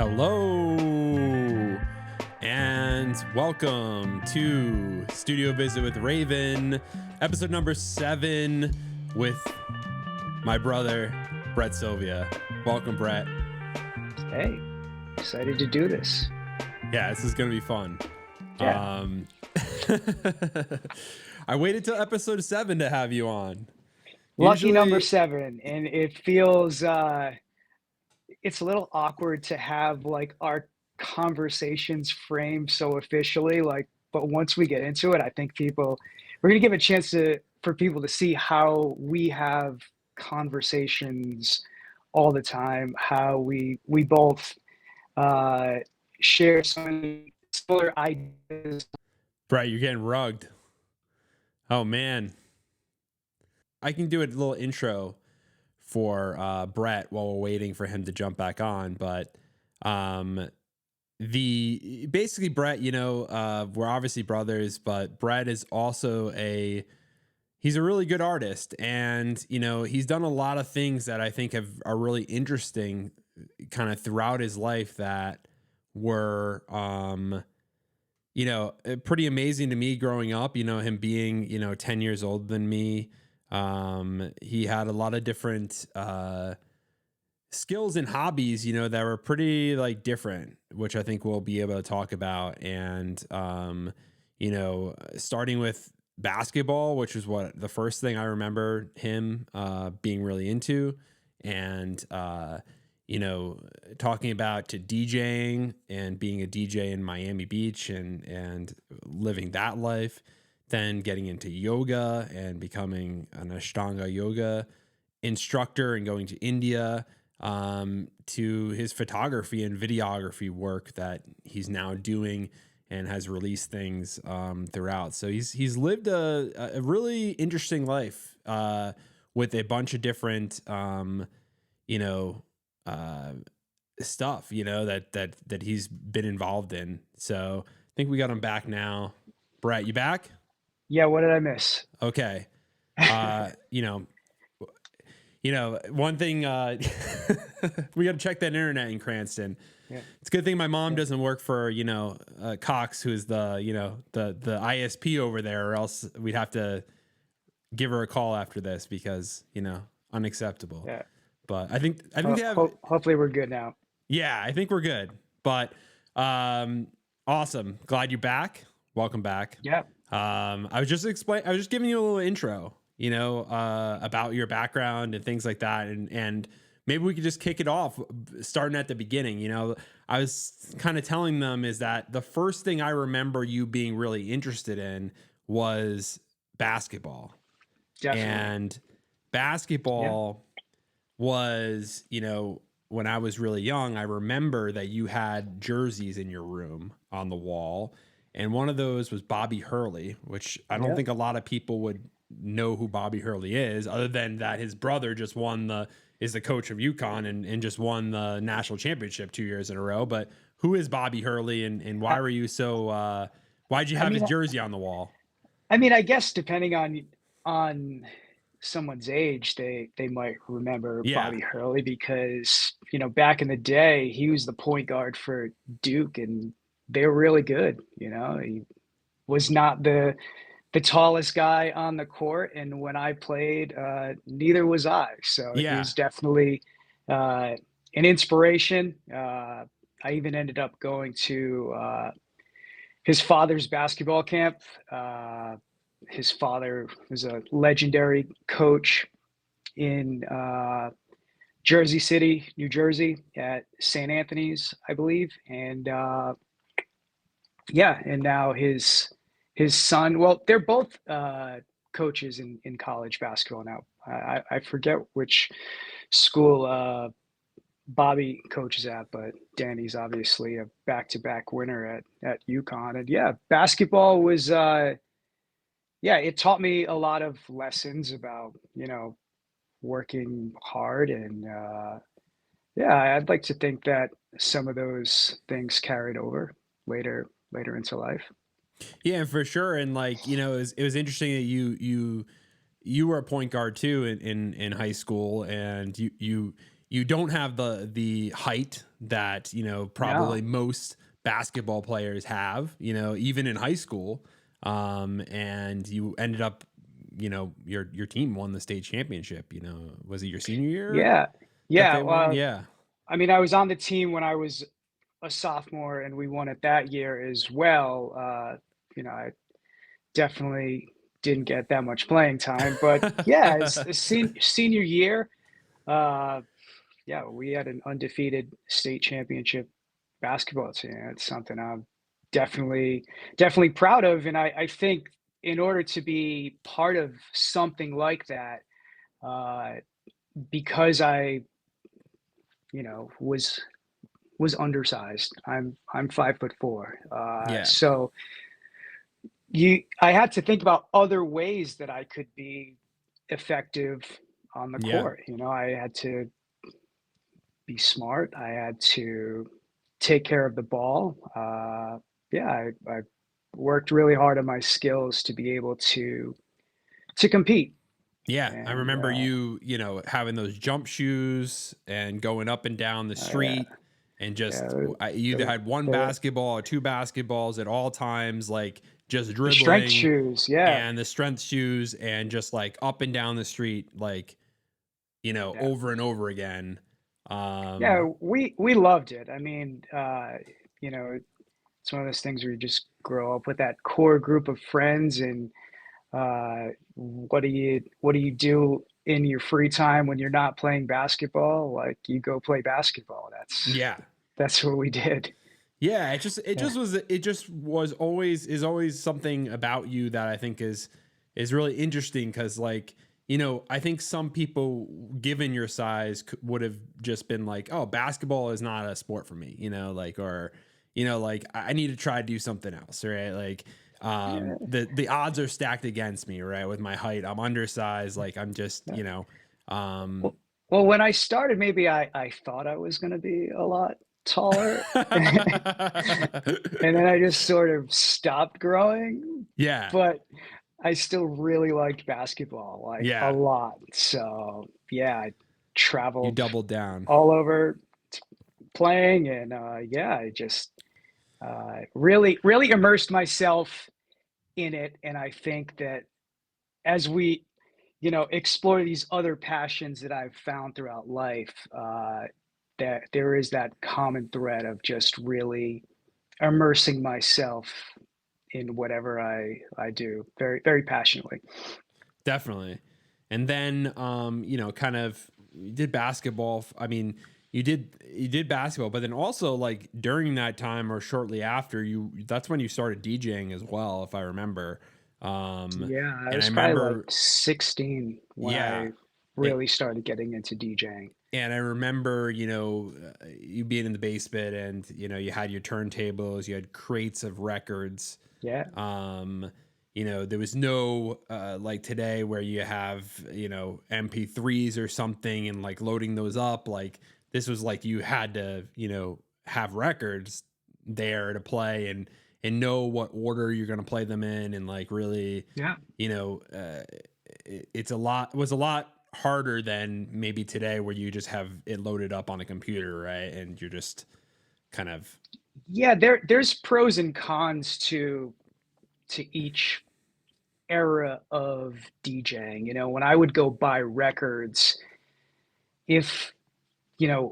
Hello and welcome to Studio Visit with Raven, episode number 7 with my brother, Brett Sylvia. Welcome, Brett. Hey, excited to do this. Yeah, this is going to be fun. Yeah. I waited till episode 7 to have you on. Lucky number 7, and it feels it's a little awkward to have like our conversations framed so officially, but once we get into it, I think we're gonna give a chance for people to see how we have conversations all the time, how we both share some similar ideas. Brett, you're getting rugged. Oh man. I can do a little intro for Brett while we're waiting for him to jump back on, but basically Brett, we're obviously brothers, but Brett is also he's a really good artist, and he's done a lot of things that I think are really interesting kind of throughout his life that were pretty amazing to me growing up, him being 10 years older than me. He had a lot of different skills and hobbies, that were pretty like different, which I think we'll be able to talk about. And, starting with basketball, which is what the first thing I remember him being really into. And, talking about to DJing and being a DJ in Miami Beach and living that life. Then getting into yoga and becoming an astanga yoga instructor and going to India, to his photography and videography work that he's now doing and has released things throughout. So he's lived a really interesting life with a bunch of different stuff that he's been involved in. So I think we got him back now. Brett, you back? Yeah, what did I miss? Okay. One thing, we got to check that internet in Cranston. Yeah. It's a good thing my mom doesn't work for, Cox, who's the ISP over there, or else we'd have to give her a call after this because, unacceptable. Yeah. But I think they have, hopefully we're good now. Yeah, I think we're good, but, awesome. Glad you're back. Welcome back. Yeah. I was just giving you a little intro, about your background and things like that. And maybe we could just kick it off starting at the beginning. I was kind of telling them is that the first thing I remember you being really interested in was basketball. Definitely. And basketball was, when I was really young, I remember that you had jerseys in your room on the wall. And one of those was Bobby Hurley, which I don't think a lot of people would know who Bobby Hurley is, other than that his brother just is the coach of UConn and just won the national championship 2 years in a row. But who is Bobby Hurley, and why were you so, why'd you have his jersey on the wall? I mean, I guess depending on someone's age, they might remember Bobby Hurley because, back in the day, he was the point guard for Duke, and they were really good. He was not the tallest guy on the court, and when I played, neither was I. So he was definitely an inspiration. I even ended up going to his father's basketball camp. His father was a legendary coach in Jersey City, New Jersey, at St. Anthony's, I believe, and and now his son. Well, they're both coaches in college basketball now. I forget which school Bobby coaches at, but Danny's obviously a back-to-back winner at UConn. And basketball was it taught me a lot of lessons about working hard, and I'd like to think that some of those things carried over later into life. Yeah, for sure. And it was interesting that you were a point guard too in high school, and you you don't have the height that, you know, probably No. most basketball players have, you know, even in high school. And you ended up, you know, your team won the state championship. You know, was it your senior year Yeah. that Yeah. they won? Yeah. I mean, I was on the team when I was a sophomore, and we won it that year as well. I definitely didn't get that much playing time, but yeah, as a senior year, uh, yeah, we had an undefeated state championship basketball team. It's something I'm definitely proud of, and I think in order to be part of something like that, uh, because I, was undersized. I'm 5'4". Yeah. So I had to think about other ways that I could be effective on the Yeah. court. I had to be smart. I had to take care of the ball. Yeah, I worked really hard on my skills to be able to compete. Yeah, I And remember you, you know, having those jump shoes and going up and down the yeah, street and just yeah, you either the, had one the basketball or two basketballs at all times, like just the strength dribbling, shoes. Yeah, and the strength shoes and just like up and down the street, like, you know, yeah. over and over again. Yeah, Um, we loved it. I mean, it's one of those things where you just grow up with that core group of friends, and what do you do in your free time when you're not playing basketball? Like, you go play basketball. yeah. That's what we did. Yeah, Yeah, it just was always is always something about you that I think is really interesting because, like, you know, I think some people given your size would have just been like, oh, basketball is not a sport for me, you know, like, or, you know, like I need to try to do something else, right? Like, yeah, the odds are stacked against me, right? With my height, I'm undersized, like I'm just, yeah. you know, um Well, well, when I started, maybe I thought I was going to be a lot taller, and then I just sort of stopped growing. yeah, But I still really liked basketball, like, a yeah, lot. So, yeah, I you traveled doubled down. all over playing, and, yeah, I just, really immersed myself in it, and I think that as we, explore these other passions that I've found throughout life, that there is that common thread of just really immersing myself in whatever I do very, very passionately. Definitely. And then you know, kind of you did basketball. I mean, you did basketball, but then also like during that time or shortly after, you that's when you started DJing as well, if I remember. Um Yeah, I and I was probably remember, like 16 when yeah. I It, really started getting into DJing. and I remember, you know, you being in the basement and, you know, you had your turntables, you had crates of records. Yeah, Um, you know, there was no like today where you have, you know, MP3s or something and like loading those up. Like this was like you had to, you know, have records there to play and know what order you're going to play them in and like really, yeah. you know, it's a lot, it was a lot harder than maybe today where you just have it loaded up on a computer, right? And you're just kind of, Yeah, there's pros and cons to each era of DJing. When I would go buy records, if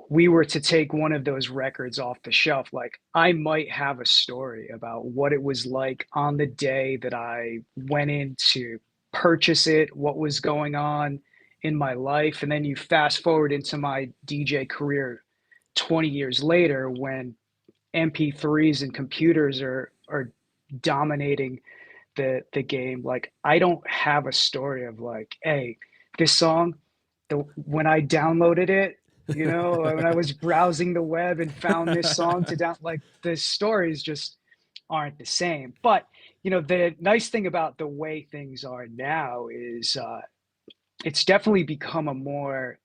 we were to take one of those records off the shelf, like, I might have a story about what it was like on the day that I went in to purchase it, what was going on in my life. And then you fast forward into my DJ career 20 years later, when MP3s and computers are dominating the game. Like, I don't have a story of, like, hey, this song, when I downloaded it, when I was browsing the web and found this song to down, like, the stories just aren't the same. But the nice thing about the way things are now is, it's definitely become a more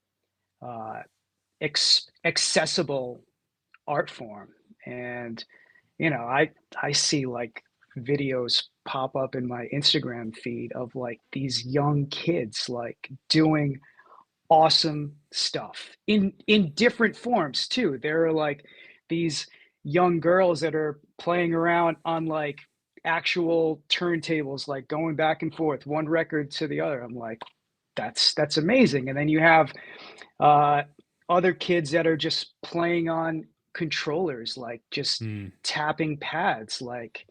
uh, accessible art form. And I see, like, videos pop up in my Instagram feed of, like, these young kids, like, doing awesome stuff in different forms too. There are like these young girls that are playing around on like actual turntables, like going back and forth one record to the other. I'm like, that's amazing. And then you have uh, other kids that are just playing on controllers, like just Mm. tapping pads. Like,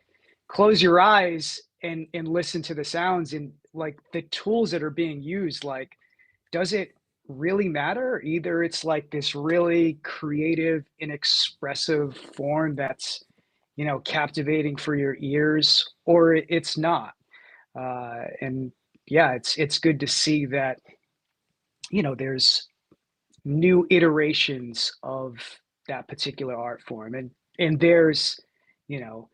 close your eyes and listen to the sounds and like the tools that are being used. Like, does it really matter? Either it's like this really creative and expressive form that's, captivating for your ears, or it's not. And yeah, it's good to see that, there's new iterations of that particular art form. And there's, you know,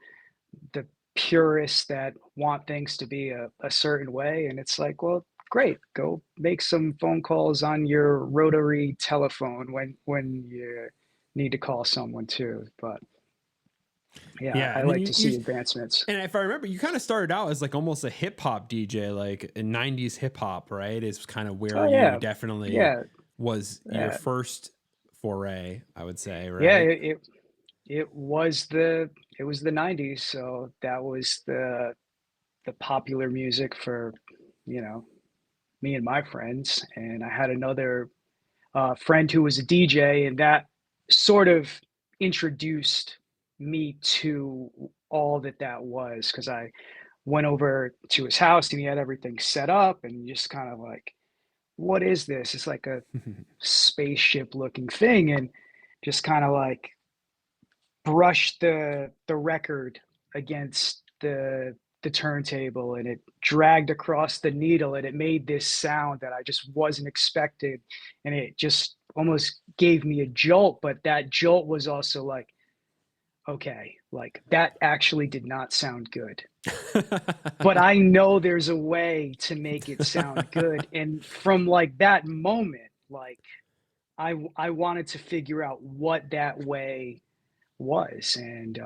the purists that want things to be a certain way. And it's like, well, great, go make some phone calls on your rotary telephone when you need to call someone too. But yeah, Yeah, I I mean, like to you see advancements. and if I remember, you kind of started out as like almost a hip hop DJ, like in '90s hip hop, right? Is kind of where Oh you yeah, definitely yeah, was your yeah, first foray, I would say, yeah. right? It was the 90s, so that was the popular music for, you know, me and my friends. And I had another friend who was a DJ, and that sort of introduced me to all that was, because I went over to his house and he had everything set up, and just kind of like, what is this? It's like a spaceship looking thing, and just kind of like brushed the record against the turntable, and it dragged across the needle, and it made this sound that I just wasn't expecting, and it just almost gave me a jolt. But that jolt was also like, okay, like that actually did not sound good, but I know there's a way to make it sound good. And from like that moment, like I wanted to figure out what that way was. And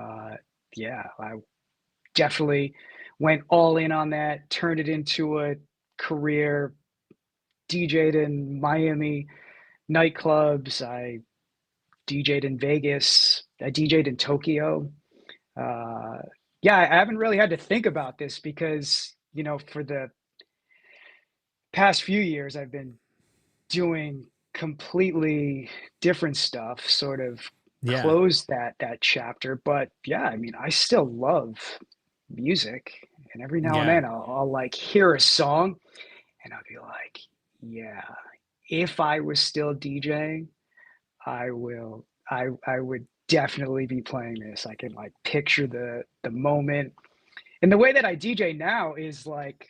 yeah, I definitely went all in on that, turned it into a career, DJed in Miami nightclubs. I DJed in Vegas. I DJed in Tokyo. Uh, yeah, I haven't really had to think about this because, for the past few years, I've been doing completely different stuff, sort of Yeah, closed that chapter. But yeah, I mean, I still love music, and every now and yeah, then I'll like hear a song and I'll be like, yeah, if I was still DJing, I would definitely be playing this. I can like picture the moment. And the way that I DJ now is like,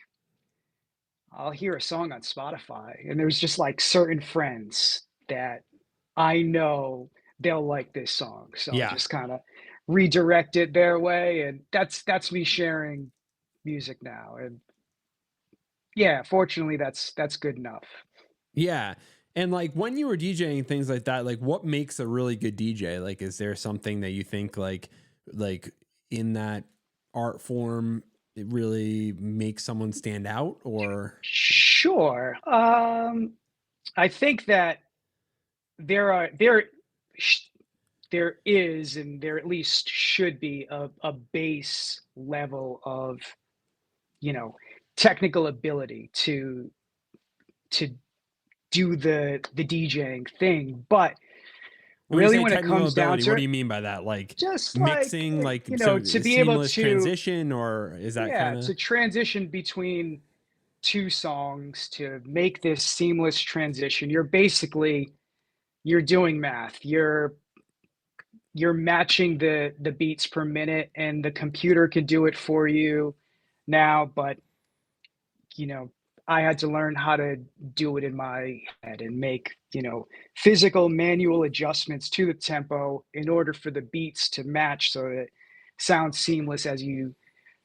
I'll hear a song on Spotify, and there's just like certain friends that I know they'll like this song. So I'll yeah. just kind of redirect it their way. And that's me sharing music now. And yeah, fortunately that's good enough. Yeah. And like when you were DJing things like that, like what makes a really good DJ? Like, is there something that you think like in that art form, it really makes someone stand out or? Sure. I think that there are sh- there is, and there at least should be a base level of, you know, technical ability to do the DJing thing. But When you really, say when it technical comes down ability, to what do it, you mean by that? Like just like, mixing, like to so be able seamless to, transition, or is that yeah, kind of? to transition between two songs, to make this seamless transition, you're doing math. You're matching the beats per minute, and the computer can do it for you now. But you know I had to learn how to do it in my head and make, physical manual adjustments to the tempo in order for the beats to match, so that it sounds seamless as you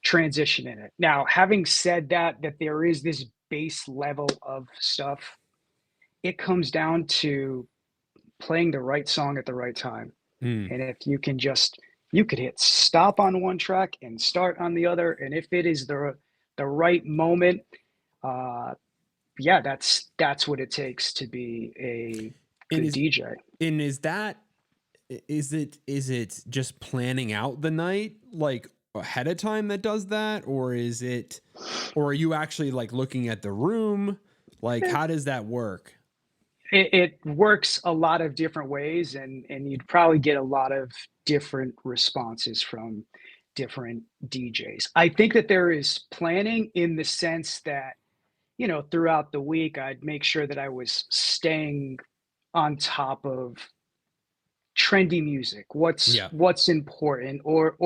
transition in it. Now, having said that there is this base level of stuff, it comes down to playing the right song at the right time. Mm, And if you could hit stop on one track and start on the other. And if it is the right moment, uh, yeah, that's what it takes to be a And good is DJ. and is that is it just planning out the night like ahead of time that does that, or is it, or are you actually like looking at the room? Like, It, how does that work? it works a lot of different ways, and you'd probably get a lot of different responses from different DJs. I think that there is planning in the sense that, throughout the week, I'd make sure that I was staying on top of trendy music, Yeah. what's important, or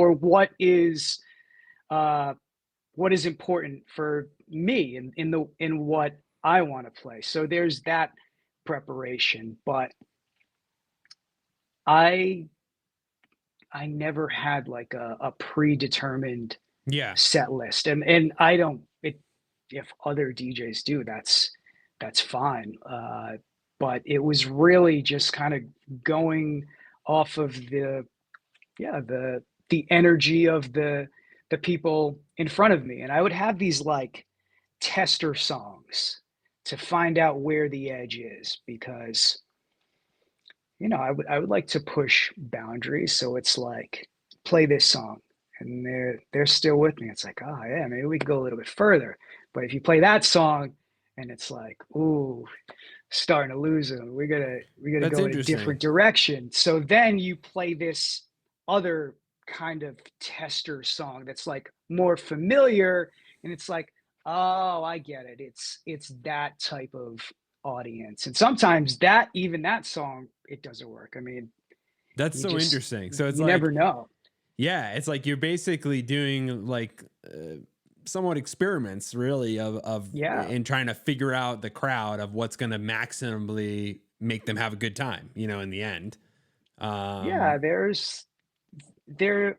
uh, what is important for me in what I want to play. So there's that preparation, but I I never had like a predetermined Yeah. set list, and I don't. If other DJs do, that's fine. But it was really just kind of going off of the energy of the people in front of me, and I would have these like tester songs to find out where the edge is, because I would like to push boundaries. So it's like, play this song, and they're still with me. It's like, oh yeah, maybe we can go a little bit further. But if you play that song and it's like, ooh, starting to lose them, we gotta That's go in a interesting. different direction. So then you play this other kind of tester song that's like more familiar, and it's like, oh, I get it. It's that type of audience. And sometimes even that song, it doesn't work. I mean, That's you so just interesting. So it's you like, never know. yeah, it's like you're basically doing like somewhat experiments really of Yeah. in trying to figure out the crowd of what's going to maximally make them have a good time, in the end. Yeah, Um there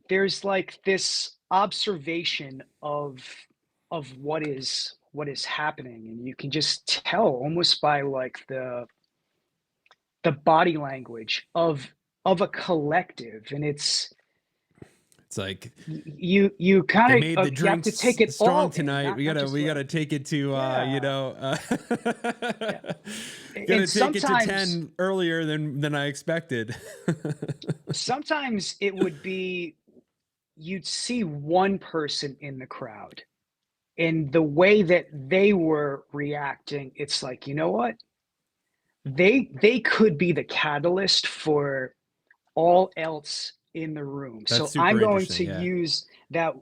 there's like this observation of what is happening, and you can just tell almost by like the body language of a collective, and it's like you they kind made the of you have to take drinks it strong all in, tonight. not just We gotta like, take it to yeah, yeah. gotta And take it to sometimes 10 earlier than I expected. sometimes it would be, you'd see one person in the crowd, and the way that they were reacting, it's like, you know what, they could be the catalyst for all else in the room. That's So I'm super going interesting. to Yeah. use that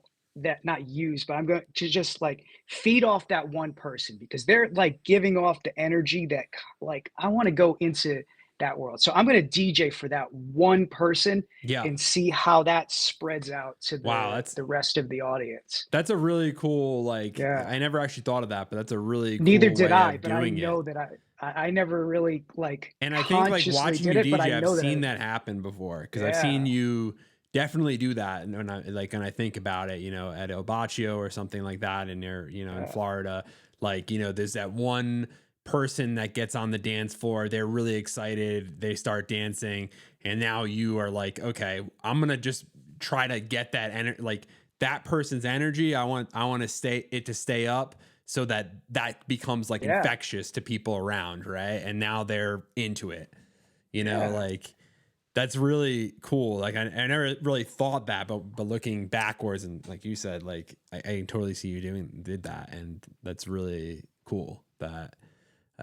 not use, but I'm going to just like feed off that one person, because they're like giving off the energy that, like, I want to go into that world. So I'm going to DJ for that one person Yeah. and see how that spreads out to Wow, the rest of the audience. that's a really cool, like, Yeah. I never actually thought of that, but that's a really Neither cool did way I, of but I doing it. know that I never really like And I think like consciously watching did you it, but I DJ, I've know that seen that happen before because I've yeah, seen you definitely do that. And when I think about it, at El Baccio or something like that, and they're, in yeah, Florida, like, there's that one person that gets on the dance floor. They're really excited. They start dancing. And now you are like, okay, I'm going to just try to get that energy, like that person's energy. I want to stay up so that becomes like yeah, infectious to people around, right? And now they're into it, yeah. like that's really cool. Like I never really thought that, but looking backwards and like you said, like I totally see you did that, and that's really cool. That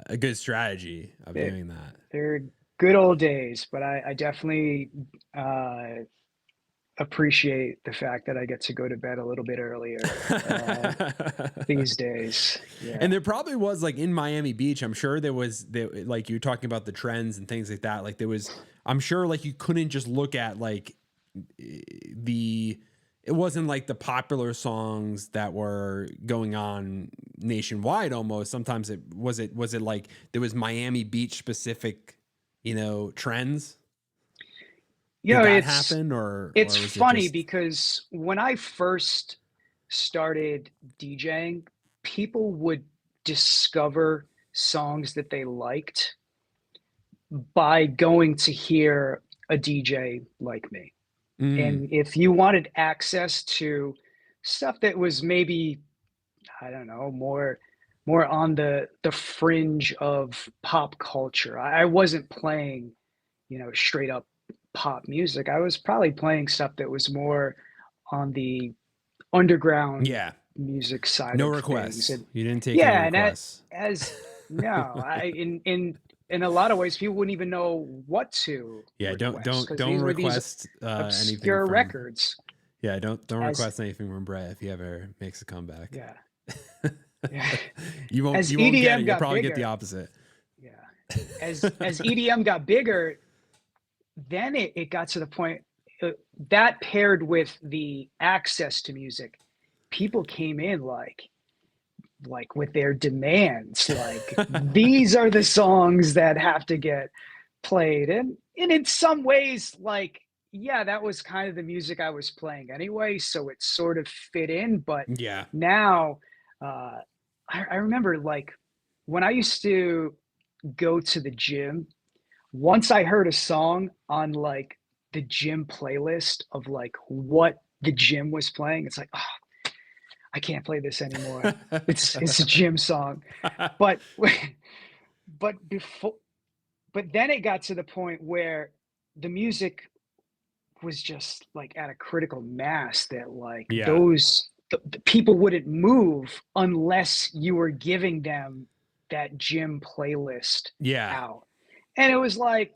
a good strategy of They, doing that. they're good old days, but I definitely uh, appreciate the fact that I get to go to bed a little bit earlier these days. And Yeah, there probably was like in Miami Beach, I'm sure like you're talking about the trends and things like that. Like there was, I'm sure like you couldn't just look at like the, it wasn't like the popular songs that were going on nationwide almost. Sometimes was it like there was Miami Beach specific, trends? Did that it's happen or it's was it funny just, because when I first started DJing, people would discover songs that they liked by going to hear a DJ like me. mm, And if you wanted access to stuff that was maybe, I don't know, more on the fringe of pop culture. I wasn't playing, straight up pop music. I was probably playing stuff that was more on the underground Yeah. music side No of things. requests. And You didn't take any yeah, and that requests. as no, I in a lot of ways people wouldn't even know what to Yeah, request because don't these were these request anything obscure from. records. Yeah, don't As request anything from Brett if he ever makes a comeback. yeah, yeah. You As won't get EDM it. You'll got probably get the bigger, opposite. yeah. As EDM got bigger, then it got to the point that paired with the access to music, people came in like with their demands, like these are the songs that have to get played. And in some ways, like, yeah, that was kind of the music I was playing anyway, so it sort of fit in. But Yeah. now, uh, I remember like when I used to go to the gym, once I heard a song on like the gym playlist of like what the gym was playing, it's like, oh, I can't play this anymore. It's a gym song. But but before but then it got to the point where the music was just like at a critical mass that like Yeah. the people wouldn't move unless you were giving them that gym playlist Yeah. out. And it was like,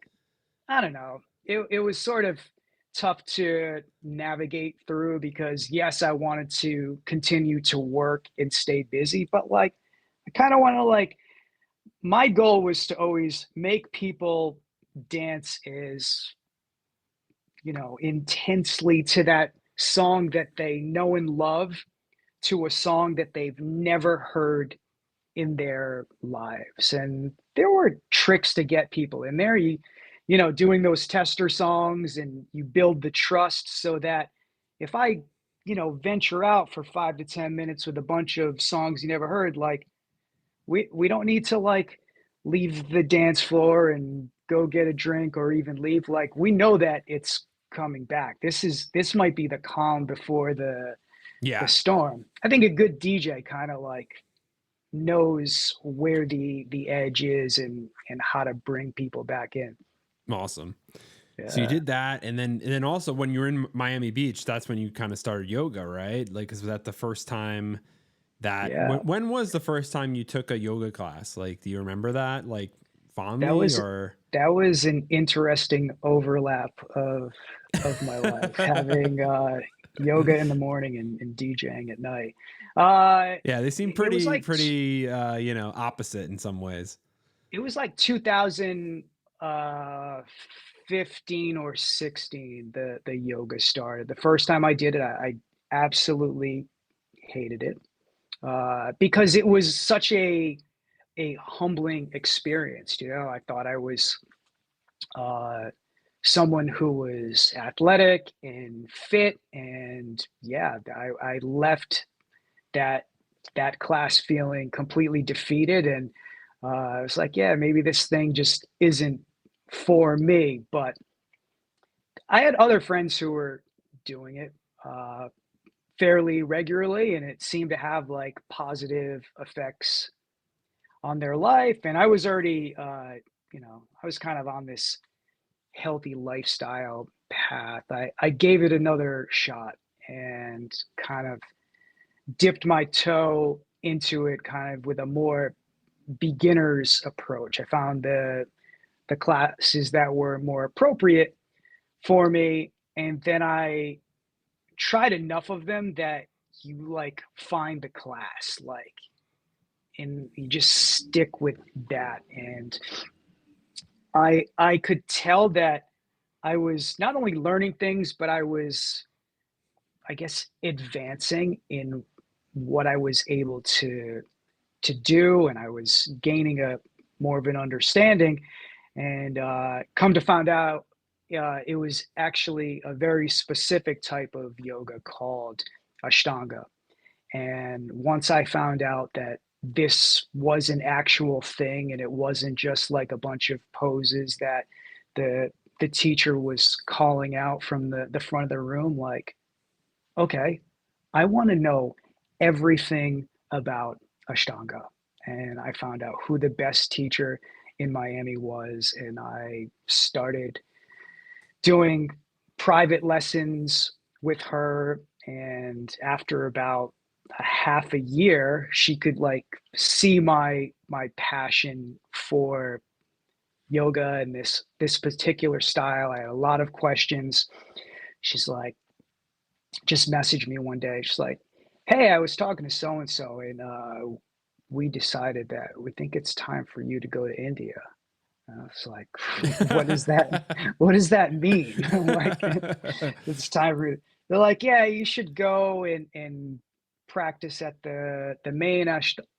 I don't know. It was sort of tough to navigate through because yes, I wanted to continue to work and stay busy, but like I kind of want to like my goal was to always make people dance as, intensely to that song that they know and love to a song that they've never heard in their lives. And there were tricks to get people in there. Doing those tester songs and you build the trust so that if I, venture out for 5 to 10 minutes with a bunch of songs you never heard, like we don't need to like leave the dance floor and go get a drink or even leave. Like we know that it's coming back. This might be the calm before the Yeah. storm. I think a good DJ kind of like knows where the edge is and how to bring people back in. Awesome. So you Yeah. did that, and then also when you were in Miami Beach, that's when you kind of started yoga, right? Like, is that the first time that Yeah. when was the first time you took a yoga class? Like, do you remember that like That fondly was or? that was an interesting overlap of my life, having yoga in the morning and DJing at night. Yeah, they seem It was pretty opposite in some ways. it was like 2015 or 16 the yoga started. The first time I did it, I absolutely hated it because it was such a humbling experience. I thought I was uh, someone who was athletic and fit, and yeah, I left that that class feeling completely defeated, and I was like, yeah, maybe this thing just isn't for me. But I had other friends who were doing it fairly regularly, and it seemed to have like positive effects on their life. And I was already, I was kind of on this healthy lifestyle path. I gave it another shot and kind of dipped my toe into it kind of with a more beginner's approach. I found the classes that were more appropriate for me. And then I tried enough of them that you like find the class like and you just stick with that. And I could tell that I was not only learning things, but I was, I guess, advancing in what I was able to do, and I was gaining a more of an understanding. And come to find out, it was actually a very specific type of yoga called ashtanga. And once I found out that this was an actual thing and it wasn't just like a bunch of poses that the the teacher was calling out from the front of the room, like, okay, I want to know everything about Ashtanga. and I found out who the best teacher in Miami was, and I started doing private lessons with her. And after about a half a year, she could like see my passion for yoga and this particular style. I had a lot of questions. She's like, just messaged me one day. She's like, "Hey, I was talking to so and so, and we decided that we think it's time for you to go to India." And I was like, "What is that? What does that mean?" I'm like, "It's time for." They're like, "Yeah, you should go and practice at the main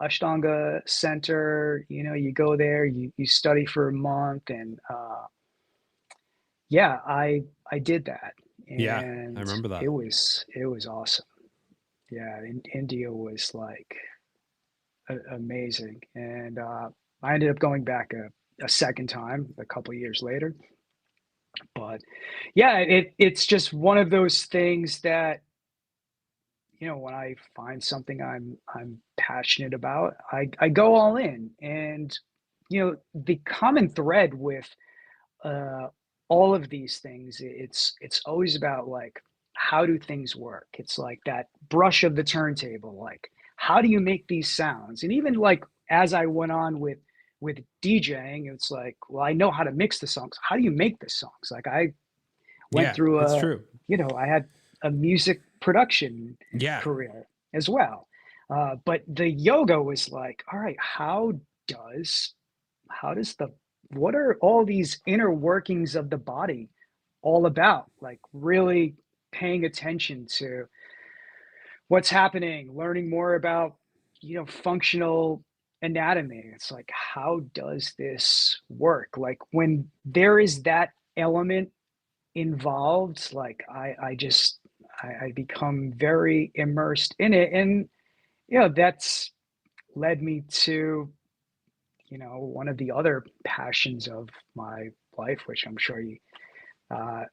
Ashtanga center. You know, you go there, you study for a month, and yeah, I did that, Yeah, I and remember it that. was awesome. Yeah, India was like amazing, and I ended up going back a second time a couple years later. But yeah, it's just one of those things that, you know, when I find something I'm passionate about, I go all in, and you know, the common thread with uh, all of these things, it's always about like, how do things work? It's like that brush of the turntable, like how do you make these sounds? And even like as I went on with DJing, it's like, well, I know how to mix the songs. How do you make the songs? Like I went Yeah, through that's a, true. you know, I had a music production Yeah. career as well. But the yoga was like, all right, does how does the what are all these inner workings of the body all about? Like really paying attention to what's happening, learning more about, you know, functional anatomy. It's like, how does this work? Like when there is that element involved, like I become very immersed in it. And you know, that's led me to, you know, one of the other passions of my life, which I'm sure you uh,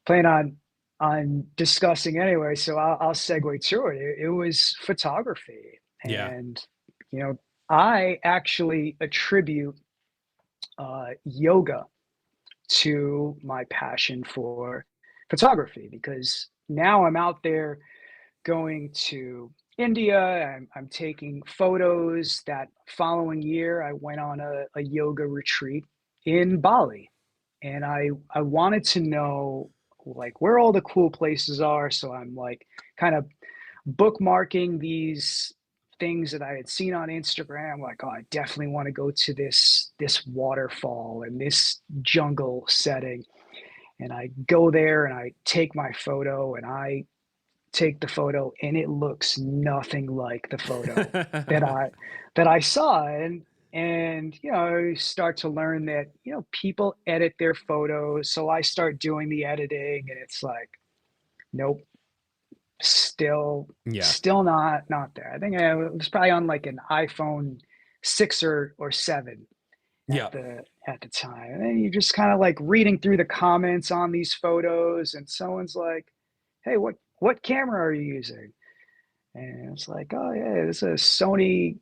plan on discussing anyway. So I'll segue through it. It was photography, Yeah. and you know, I actually attribute yoga to my passion for photography because now I'm out there going to India. I'm taking photos. That following year, I went on a yoga retreat in Bali, and I wanted to know like where all the cool places are. So I'm like kind of bookmarking these things that I had seen on Instagram. Like, oh, I definitely want to go to this waterfall and this jungle setting. And I go there and I take my photo and I take the photo and it looks nothing like the photo that I saw. And you know, I start to learn that, you know, people edit their photos. So I start doing the editing and it's like, nope, still Yeah. still not there. I think I was probably on like an iPhone 6 or 7 Yeah. at the time. And then you're just kind of like reading through the comments on these photos and someone's like, "Hey, what camera are you using?" And it's like, "Oh yeah, it's a Sony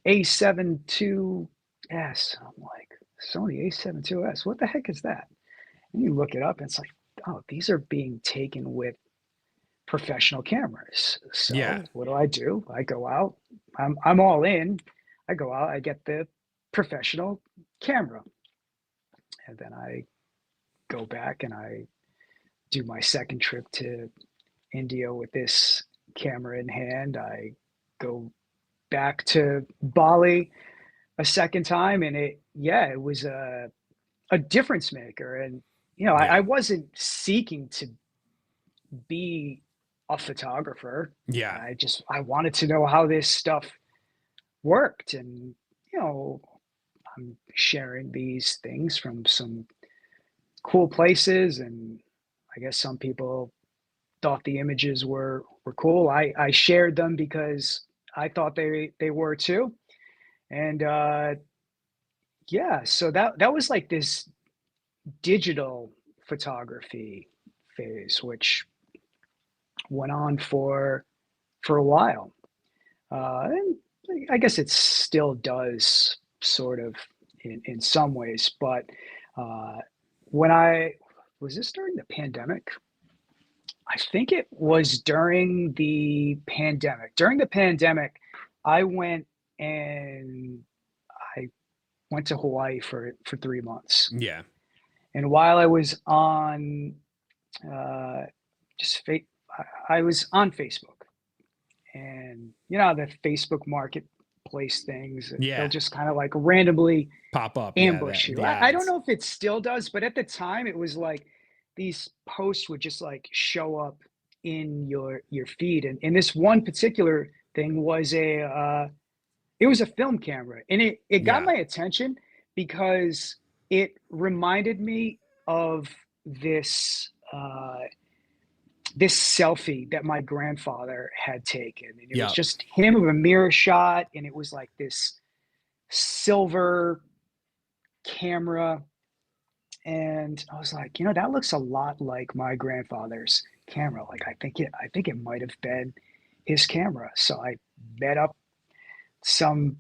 A7 II S." I'm like, "Sony A7 II S? What the heck is that?" And you look it up and it's like, "Oh, these are being taken with professional cameras." Yeah. So what do? I go out. I'm all in. I go out. I get the professional camera, and then I go back and I do my second trip to India with this camera in hand. I go back to Bali a second time, and it was a difference maker. And you know, Yeah. I wasn't seeking to be a photographer. Yeah. I wanted to know how this stuff worked, and you know, I'm sharing these things from some cool places, and I guess some people thought the images were cool. I shared them because I thought they were too. And yeah, so that was like this digital photography phase, which went on for a while. And I guess it still does sort of in some ways, but uh, when I was this during the pandemic? I think it was during the pandemic. During the pandemic, I went and I went to Hawaii for 3 months. Yeah. And while I was on uh, just fa- I was on Facebook, and you know how the Facebook Marketplace things, they'll Yeah. just kind of like randomly Pop up. Yeah. ambush you. The I don't ads. know if it still does, but at the time it was like these posts would just like show up in your feed. And this one particular thing was it was a film camera, and it got Yeah. my attention because it reminded me of this this selfie that my grandfather had taken, and it was Yep. just him of a mirror shot, and it was like this silver camera. And I was like, you know, that looks a lot like my grandfather's camera. Like I think it might have been his camera. So I met up some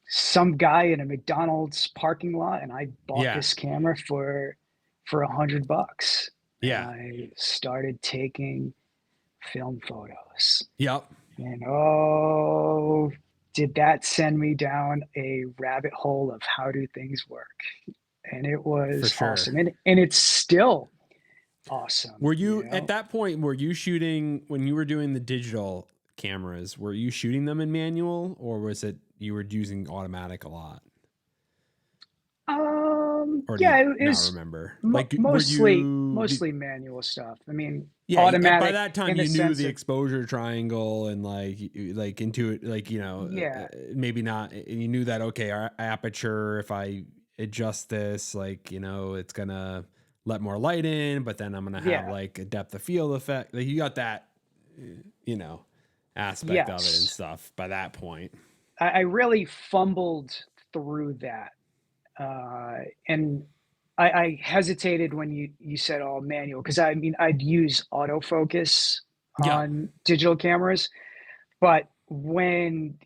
some guy in a McDonald's parking lot, and I bought Yeah. this camera for $100. And Yeah. I started taking film photos. Yep. And oh, did that send me down a rabbit hole of how do things work? And it For was sure. awesome. And it's still awesome, Were you you at know? that point? Were you shooting when you were doing the digital cameras? Were you shooting them in manual, or was it you were using automatic a lot? Or do you Yeah, it not was remember? Like, were mostly manual stuff. I mean, yeah, by automatic that time in the you knew sense the of, exposure triangle and like into it, like, yeah, maybe not. And you knew that, okay, our aperture, if I adjust this, like, it's gonna let more light in, but then I'm gonna have yeah, like a depth of field effect. Like, you got that, you know, aspect of it and yes. stuff by that point. I really fumbled through that. And I hesitated when you said all manual, because I mean, I'd use autofocus Yeah. on digital cameras, but when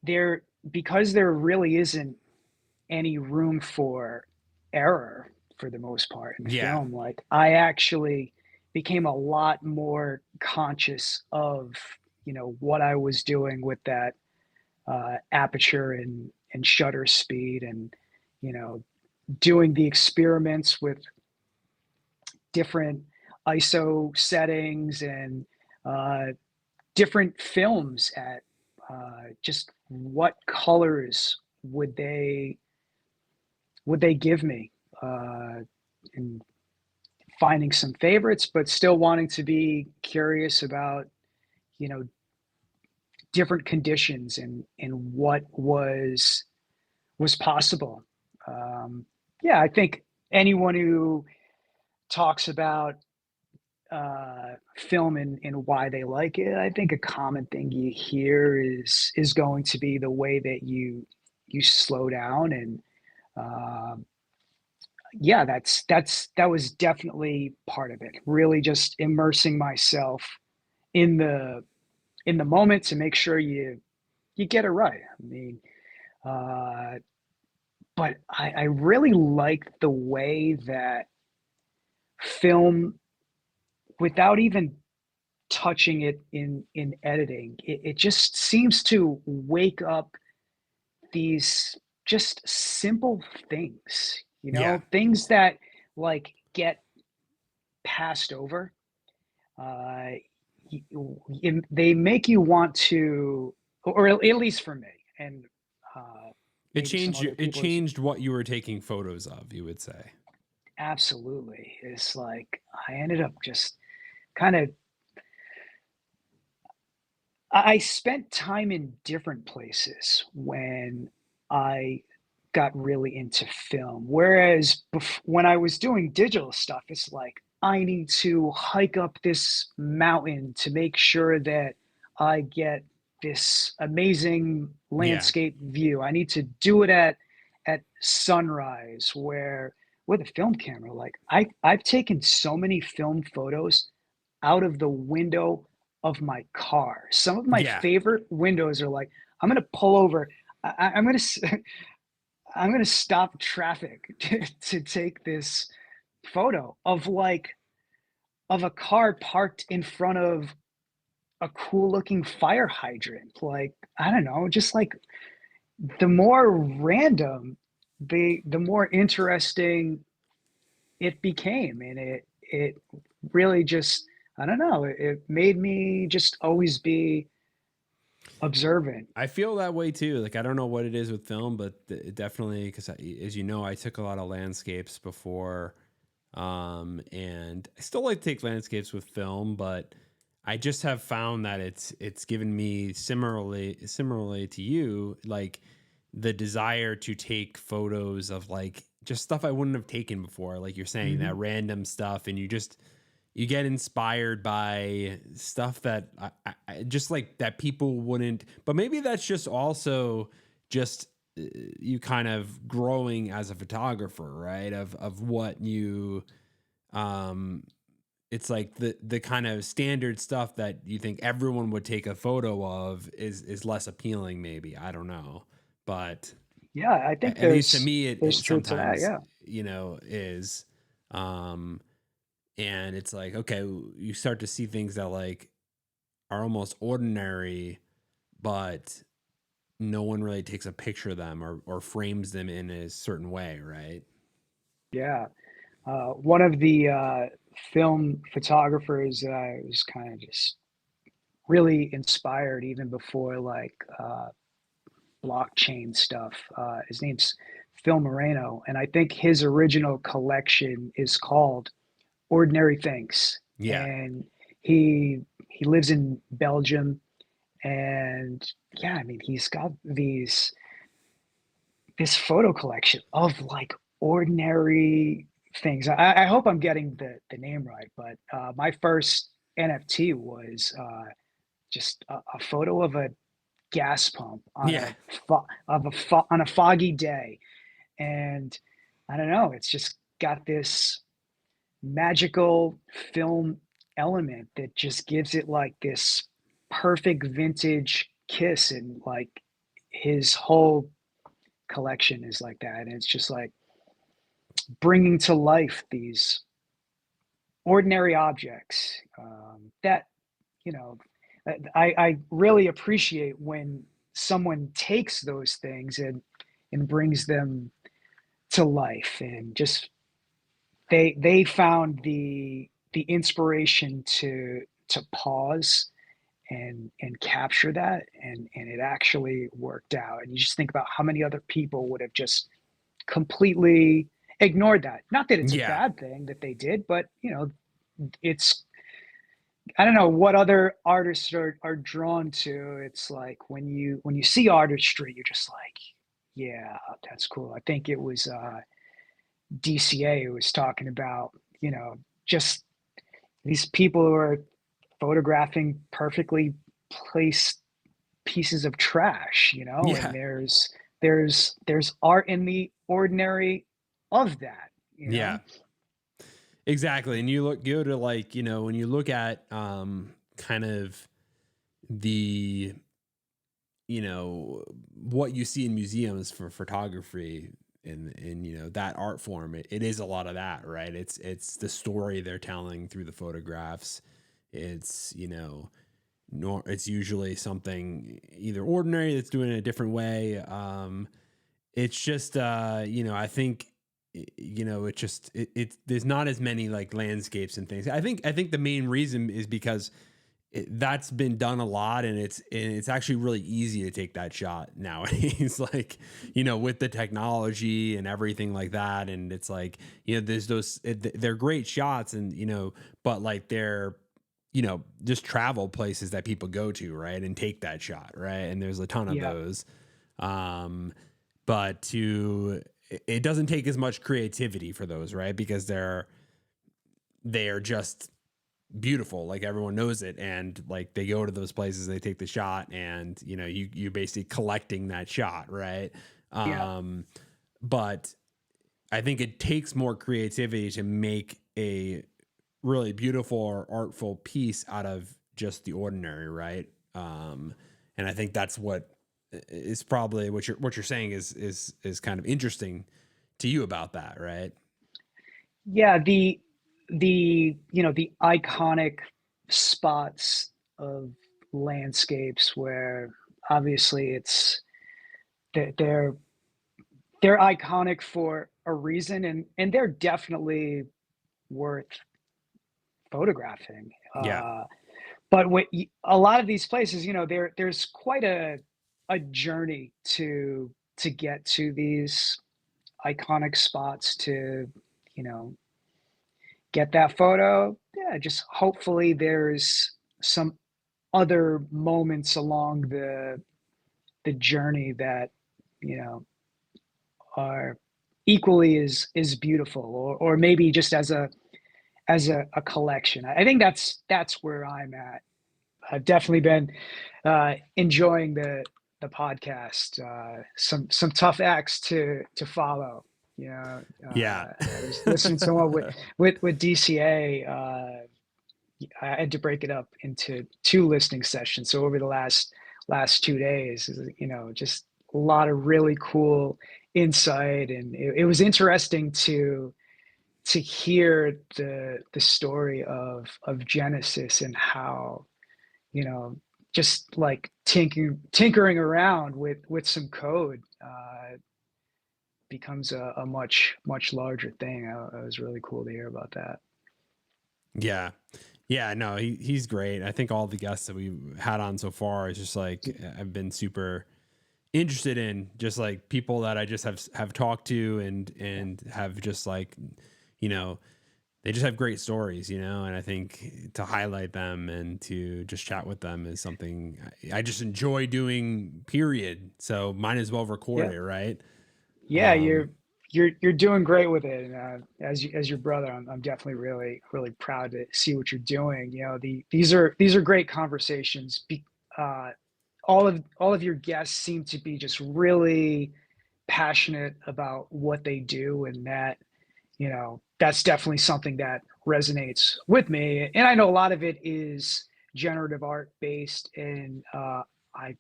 there, because there really isn't any room for error for the most part in Yeah. film, like I actually became a lot more conscious of, you know, what I was doing with that aperture and shutter speed, and you know, doing the experiments with different ISO settings and uh, different films at just what colors would they give me, and finding some favorites, but still wanting to be curious about, you know, different conditions and what was possible. Um, yeah, I think anyone who talks about film and why they like it, I think a common thing you hear is going to be the way that you slow down. And um, yeah, that was definitely part of it. Really, just immersing myself in the moment to make sure you get it right. I mean, uh, but I really like the way that film, without even touching it in editing, it just seems to wake up these just simple things, you Yeah. know, things that like get passed over. Uh, they make you want to, or at least for me, and maybe some other It people. changed what you were taking photos of, you would say. Absolutely, it's like I ended up just kind of. I spent time in different places when I got really into film. Whereas when I was doing digital stuff, it's like I need to hike up this mountain to make sure that I get this amazing Yeah. landscape view. I need to do it at sunrise. Where with a film camera, like I've taken so many film photos out of the window of my car. Some of my Yeah. favorite windows are like, I'm gonna pull over. I'm gonna I'm gonna stop traffic to take this photo of like of a car parked in front of a cool looking fire hydrant. Like, I don't know, just like the more random, the more interesting it became. And it really just, I don't know, it made me just always be observant. I feel that way too. Like I don't know what it is with film, but it definitely because as you know, I took a lot of landscapes before, and I still like to take landscapes with film, but I just have found that it's given me similarly to you, like the desire to take photos of like just stuff I wouldn't have taken before, like you're saying that Mhm. random stuff, and you get inspired by stuff that just like that people wouldn't, but maybe that's just also just you kind of growing as a photographer, right? Of what you, um, it's like the kind of standard stuff that you think everyone would take a photo of is less appealing. Maybe I don't know, but Yeah, I think at least to me, there's it truth to that. sometimes Yeah. is. Um, and it's like okay, you start to see things that like are almost ordinary, but no one really takes a picture of them or frames them in a certain way, right? Yeah. One of the film photographers that I was kind of just really inspired even before like blockchain stuff. His name's Phil Moreno, and I think his original collection is called Ordinary Things. Yeah. And he lives in Belgium, and yeah, I mean he's got this photo collection of like ordinary things. I hope I'm getting the name right, but my first NFT was just a photo of a gas pump on Yeah. a on a foggy day, and I don't know, it's just got this magical film element that just gives it like this perfect vintage kiss, and like his whole collection is like that, and it's just like bringing to life these ordinary objects that you know I really appreciate when someone takes those things and brings them to life, and just they found the inspiration to pause and capture that, and it actually worked out. And you just think about how many other people would have just completely ignored that. Not that it's a Yeah. bad thing that they did, but it's, I don't know what other artists are drawn to. It's like when you see artistry, you're just like, yeah, that's cool. I think it was DCA who was talking about, just these people who are photographing perfectly placed pieces of trash, and Yeah. there's art in the ordinary of that. Yeah. Exactly. And you go to like, when you look at kind of the, what you see in museums for photography and that art form, it is a lot of that, right? It's the story they're telling through the photographs. It's, nor it's usually something either ordinary that's doing it a different way. It's just I think it just there's not as many like landscapes and things. I think the main reason is because that's been done a lot, and it's actually really easy to take that shot nowadays. Like with the technology and everything like that, and it's like there's they're great shots, and but like they're just travel places that people go to, right, and take that shot, right, and there's a ton of Yeah, those. But it doesn't take as much creativity for those, right, because they are just beautiful, like everyone knows it, and like they go to those places and they take the shot, and you basically collecting that shot, right? yeah, But I think it takes more creativity to make a really beautiful or artful piece out of just the ordinary, right? And I think that's what is probably what you're saying is kind of interesting to you about that, right? Yeah, the iconic spots of landscapes where obviously they're they're iconic for a reason, and they're definitely worth photographing. Yeah. But a lot of these places, there's quite a journey to get to these iconic spots to, you know, get that photo. Yeah, just hopefully there's some other moments along the journey that, you know, are equally as beautiful, or maybe just as a collection. I think that's where I'm at. I've definitely been enjoying the podcast. Some tough acts to follow. You know, Yeah. I was listening to one with DCA. I had to break it up into two listening sessions. So over the last 2 days, just a lot of really cool insight, and it was interesting to hear the story of Genesis and how, just like tinkering around with some code becomes a much larger thing. It was really cool to hear about that. Yeah. Yeah, no, he's great. I think all the guests that we've had on so far is just like, I've been super interested in, just like people that I just have talked to and have just like, you know, they just have great stories, and I think to highlight them and to just chat with them is something I just enjoy doing, period. So might as well record Yeah, it, right? yeah, you're doing great with it, and as your brother, I'm definitely really proud to see what you're doing. These are great conversations. Uh, all of your guests seem to be just really passionate about what they do, and that's definitely something that resonates with me. And I know a lot of it is generative art based, and I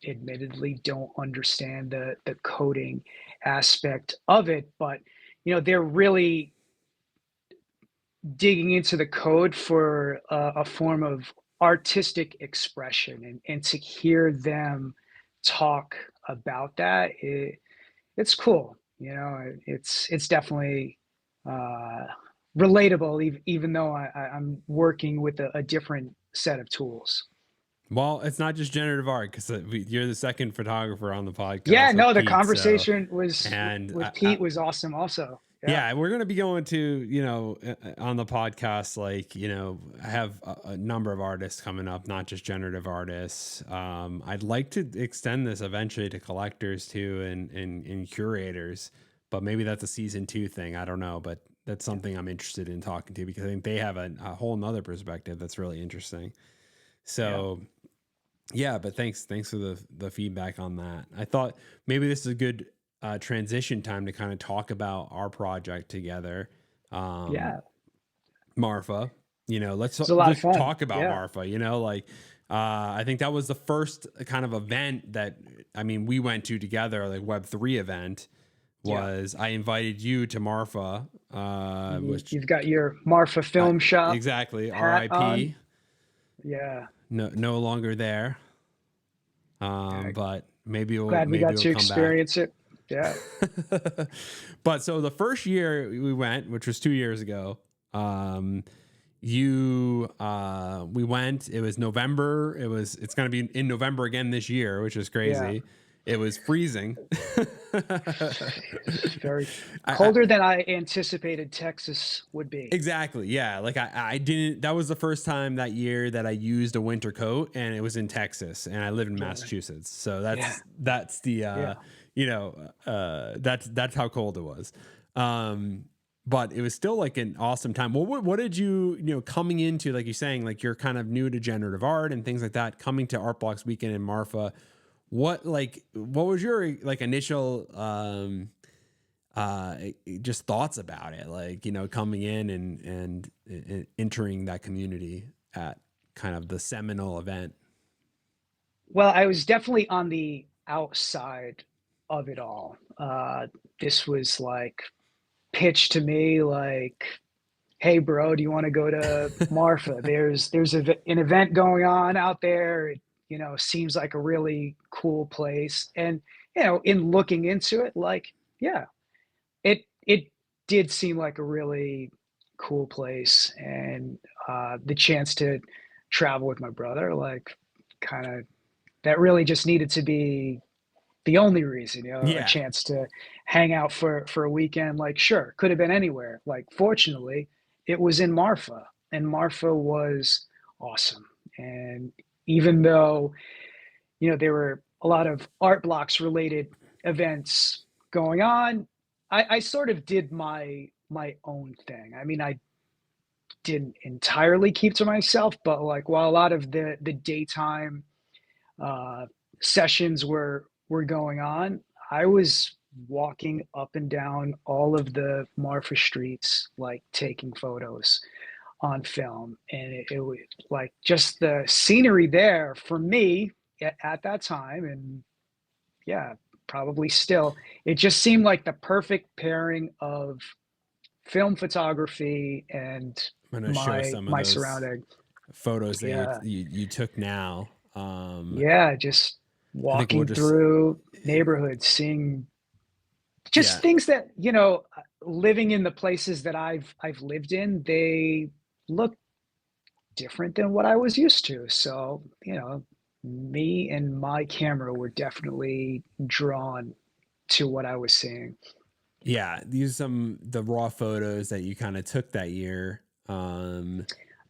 admittedly don't understand the coding aspect of it, but they're really digging into the code for a form of artistic expression, and to hear them talk about that, it's cool. It's definitely uh, relatable, even though I'm working with a different set of tools. Well, it's not just generative art because you're the second photographer on the Yeah, podcast with no, the Pete. So, conversation was and with Pete was awesome also. Yeah. yeah, we're going to be going to, on the podcast, like, I have a number of artists coming up, not just generative artists. I'd like to extend this eventually to collectors too, and curators, but maybe that's a season 2 thing. I don't know, but that's something I'm interested in talking to because I think they have a whole nother perspective that's really interesting. Yeah. So yeah, but thanks for the feedback on that. I thought maybe this is a good transition time to kind of talk about our project together. Yeah. Marfa, let's It's a lot of just fun. talk about Yeah. Marfa, like I think that was the first kind of event that, I mean, we went to together, like Web3 event Yeah. was, I invited you to Marfa, which You've got your Marfa Film Shop exactly, hat on. RIP, Yeah. no longer there. Yeah. But maybe Glad we got we'll to come back. experience it. Yeah. But so the first year we went, which was 2 years ago, we went, it was November. It's going to be in November again this year, which is Yeah. crazy. It was freezing. Very I, colder than I anticipated Texas would be. Exactly. Yeah. Like I didn't, that was the first time that year that I used a winter coat, and it was in Texas, and I live in Yeah. Massachusetts. So Yeah. that's the, Yeah. that's how cold it was. But it was still like an awesome time. Well, what did you, coming into, like you're saying, like you're kind of new to generative art and things like that, coming to Art Blocks Weekend in Marfa, what was your like initial, just thoughts about it, like, coming in and entering that community at? kind of the seminal event? Well, I was definitely on the outside of it all. This was like pitched to me like, "Hey, bro, do you want to go to Marfa? An event going on out there. It, seems like a really cool place." And in looking into it, like, yeah, it did seem like a really cool place, and the chance to travel with my brother, like, kind of that really just needed to be the only reason, a Yeah. chance to hang out for a weekend. Like, sure, could have been anywhere. Like, fortunately, it was in Marfa, and Marfa was awesome. And even though, there were a lot of art blocks related events going on, I sort of did my own thing. I mean, I didn't entirely keep to myself, but like while a lot of the daytime uh, sessions were going on, I was walking up and down all of the Marfa streets, like taking photos on film, and it was like just the scenery there for me at that time, and yeah, probably still. It just seemed like the perfect pairing of film photography and I'm going to show my some of my those surrounding. photos that Yeah, you took now. yeah, just I think we'll walking just, through neighborhoods, seeing just yeah, things that, living in the places that I've lived in, they look different than what I was used to. So, me and my camera were definitely drawn to what I was seeing. yeah. These are the raw photos that you kind of took that year.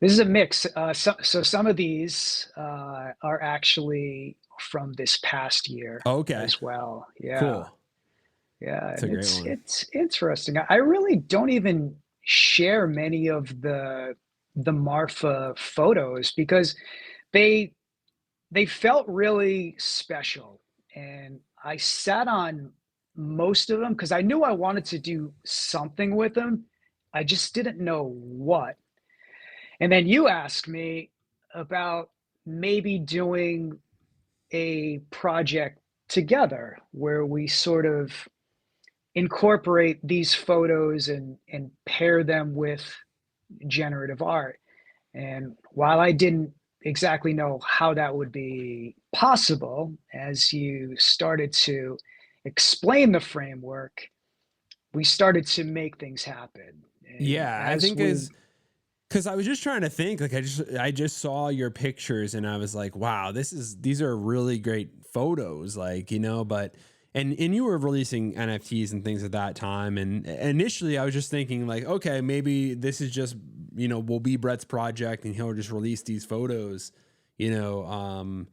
This is a mix. So some of these are actually from this past year Okay, as well. Yeah. cool. Yeah, It's a and great it's one. it's interesting. I really don't even share many of the Marfa photos because they they felt really special, and I sat on most of them because I knew I wanted to do something with them. I just didn't know what. And then you asked me about maybe doing a project together where we sort of incorporate these photos and pair them with generative art. And while I didn't exactly know how that would be possible, as you started to explain the framework, we started to make things happen. And Yeah, I as think we, as because I was just trying to think, like I just saw your pictures and I was like, wow, these are really great photos, like, but and you were releasing NFTs and things at that time. And initially I was just thinking like, okay, maybe this is just, will be Brett's project and he'll just release these photos, you know, um,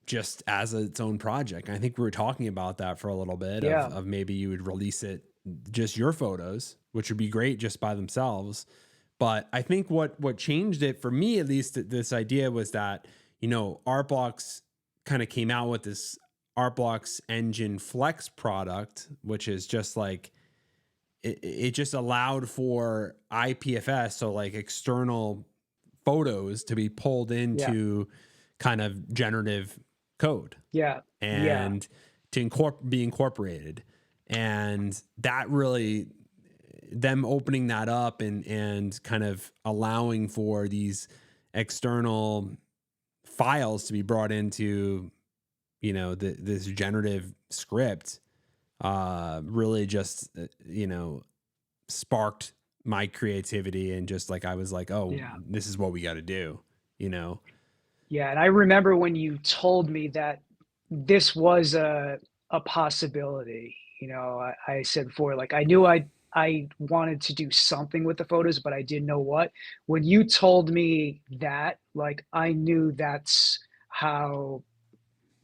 just as its own project. And I think we were talking about that for a little bit yeah, of maybe you would release it just your photos, which would be great just by themselves. But I think what changed it for me, at least, this idea was that, Artblocks kind of came out with this Artblocks Engine Flex product, which is just like it just allowed for IPFS, so like external photos to be pulled yeah, into kind of generative code yeah, yeah, and to be incorporated. And that really, them opening that up and kind of allowing for these external files to be brought into, this generative script, really just, sparked my creativity. And just like, I was like, oh, yeah. this is what we got to do, you know? Yeah, and I remember when you told me that this was a possibility. I said before, like I knew I wanted to do something with the photos, but I didn't know what. When you told me that, like I knew that's how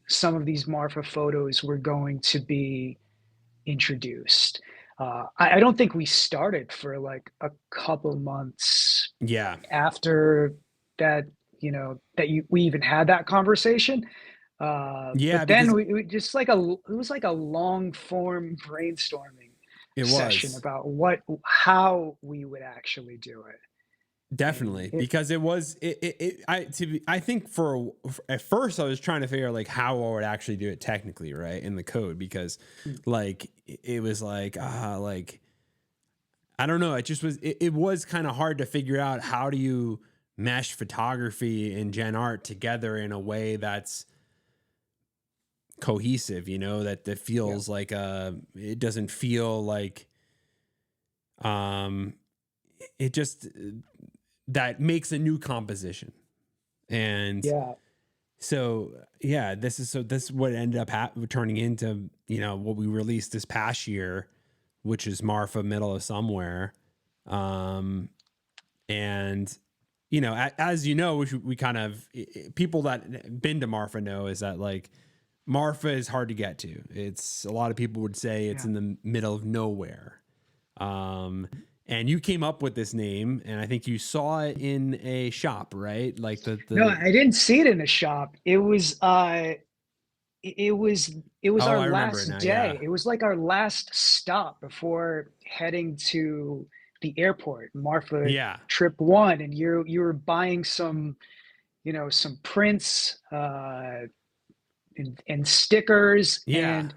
some of these Marfa photos were going to be introduced. I don't think we started for like a couple months Yeah. after that, we even had that conversation. Yeah. But then Because we just it was like a long form brainstorming it session was. about how we would actually do it. and Definitely, because it was I think at first I was trying to figure out like how I would actually do it technically, right, in the code, because like it was like like I don't know, it just was it was kind of hard to figure out how do you mesh photography and gen art together in a way that's cohesive, that yeah, feels like it doesn't feel like um it just that makes a new composition. And yeah, so, yeah, this is what ended up turning into, what we released this past year, which is Marfa Middle of Somewhere. Um, and, as you know, which we kind of, people that been to Marfa know is that like Marfa is hard to get to. It's a lot of people would say it's yeah. in the middle of nowhere. Um, and you came up with this name, and I think you saw it in a shop, right? Like No, the I didn't see it in the shop. It was oh, our I remember it last now. day. Yeah, It was like our last stop before heading to the airport, Marfa yeah, trip one, and you were buying some prints and stickers, yeah, and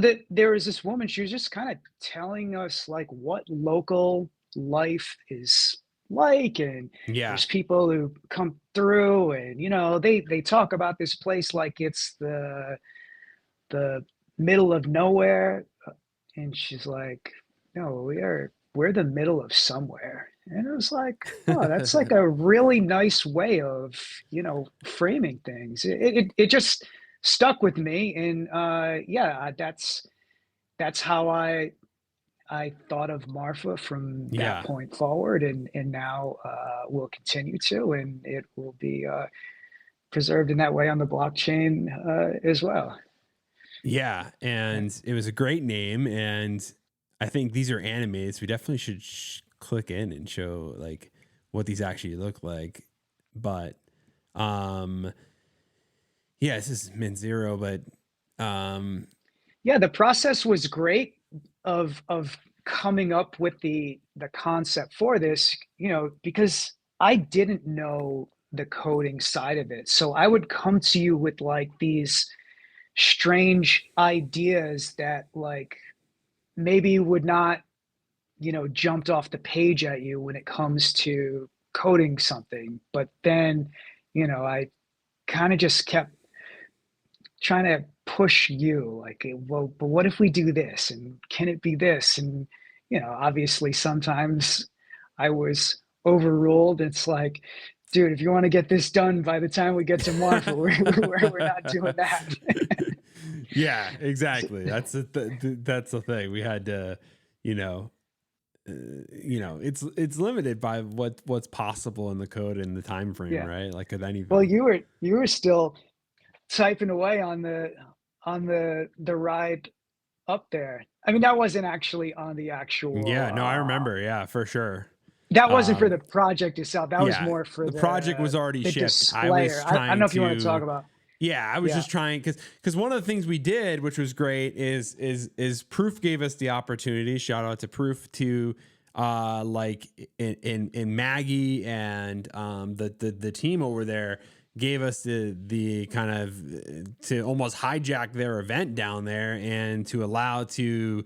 that there was this woman. She was just kind of telling us like what local life is like, and yeah, there's people who come through, and they talk about this place like it's the middle of nowhere. And she's like, no, we're the middle of somewhere. And it was like, oh, that's like a really nice way of framing things. It just stuck with me. And yeah, that's how I thought of Marfa from that yeah, point forward, and now will continue to, and it will be preserved in that way on the blockchain as well. yeah. And it was a great name, and I think these are animated, so we definitely should click in and show like what these actually look like. But um, yeah, this is Mint Zero, but um, Yeah, the process was great of coming up with the concept for this, because I didn't know the coding side of it. So I would come to you with like these strange ideas that like maybe would not, jumped off the page at you when it comes to coding something. But then, I kind of just kept trying to push you like, well, but what if we do this, and can it be this? And obviously sometimes I was overruled. It's like, dude, if you want to get this done by the time we get to Marfa, we're not doing that. yeah, exactly. That's the thing. We had to, you know, it's limited by what's possible in the code and the time frame, Yeah, right? Like with well, anything. you were still typing away on the ride up there. I mean, that wasn't actually on the actual Yeah, no, I remember. Yeah, for sure. that wasn't for Um, the project itself. That was yeah, more for the project was the already the shipped. I displayer. was I don't know trying if you want to talk to, about. yeah, I was Yeah, just trying because one of the things we did, which was great, is Proof gave us the opportunity. Shout out to Proof to like in Maggie and the team over there gave us the kind of to almost hijack their event down there and to allow to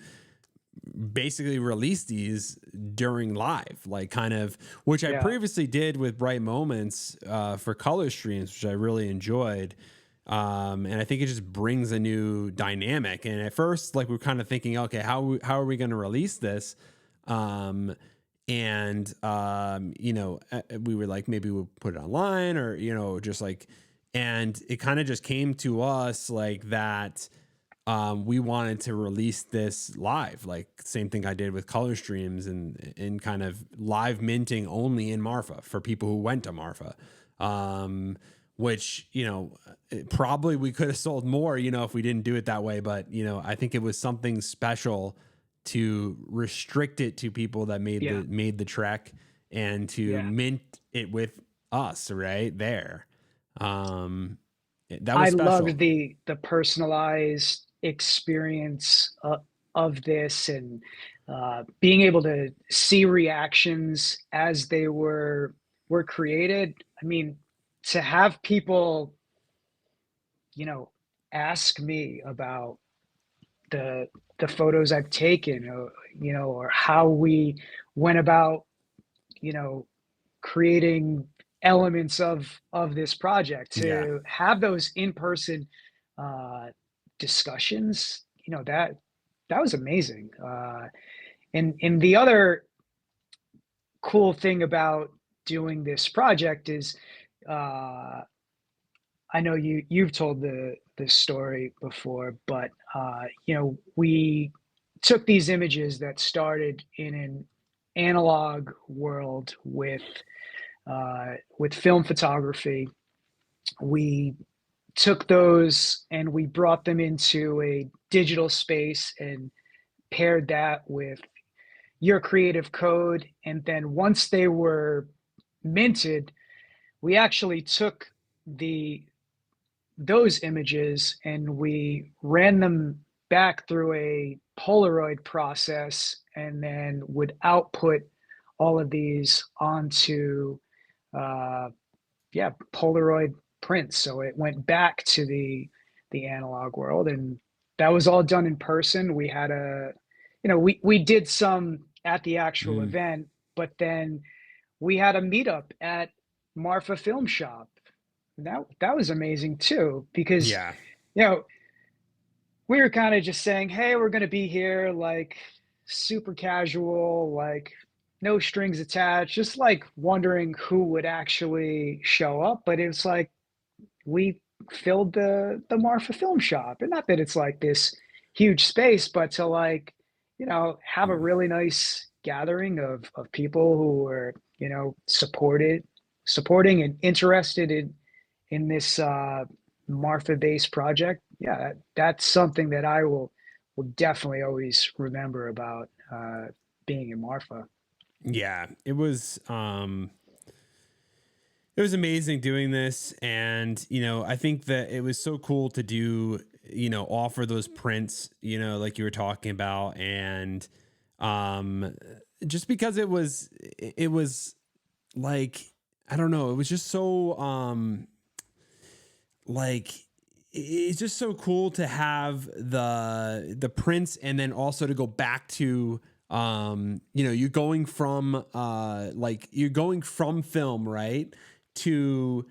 basically release these during live, like kind of, which I yeah, previously did with Bright Moments for color streams, which I really enjoyed. And I think it just brings a new dynamic. And at first, like we're kind of thinking, okay, how are we going to release this? Um, we were like, maybe we'll put it online or, just like, and it kind of just came to us like that we wanted to release this live, like same thing I did with color streams and kind of live minting only in Marfa for people who went to Marfa. Which, probably we could have sold more, if we didn't do it that way. But, I think it was something special to restrict it to people that yeah, made the trek and to yeah. mint it with us right there. Um, that was I special. loved the personalized experience of this, and being able to see reactions as they were were created, I mean, to have people, you know, ask me about the the photos I've taken, or, you know, or how we went about, you know, creating elements of this project, Yeah. to have those in-person uh, discussions, you know, that was amazing. And the other cool thing about doing this project is, uh, I know you've told the story before, but you know, we took these images that started in an analog world with film photography. We took those and we brought them into a digital space and paired that with your creative code. And then once they were minted, we actually took the those images and we ran them back through a Polaroid process and then would output all of these onto uh, yeah, Polaroid prints. So it went back to the analog world, and that was all done in person. We had a, you know, we did some at the actual Mm. event, but then we had a meetup at Marfa Film Shop. That was amazing too, because Yeah. you know, we were kind of just saying, hey, we're gonna be here, like super casual, like no strings attached, just like wondering who would actually show up. But it was like we filled the Marfa Film Shop, and not that it's like this huge space, but to, like, you know, have a Mm. really nice gathering of people who were, you know, supporting and interested in this Marfa based project. Yeah, that's something that I will definitely always remember about being in Marfa. Yeah. It was amazing doing this. And, you know, I think that it was so cool to do, you know, offer those prints, you know, like you were talking about. And um, just because it was like, I don't know, it was just so, like, it's just so cool to have the prints and then also to go back to, you know, you're going from like you're going from film, right, to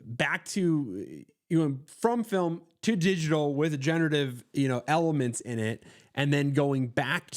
back to, you know, from film to digital with generative, you know, elements in it, and then going back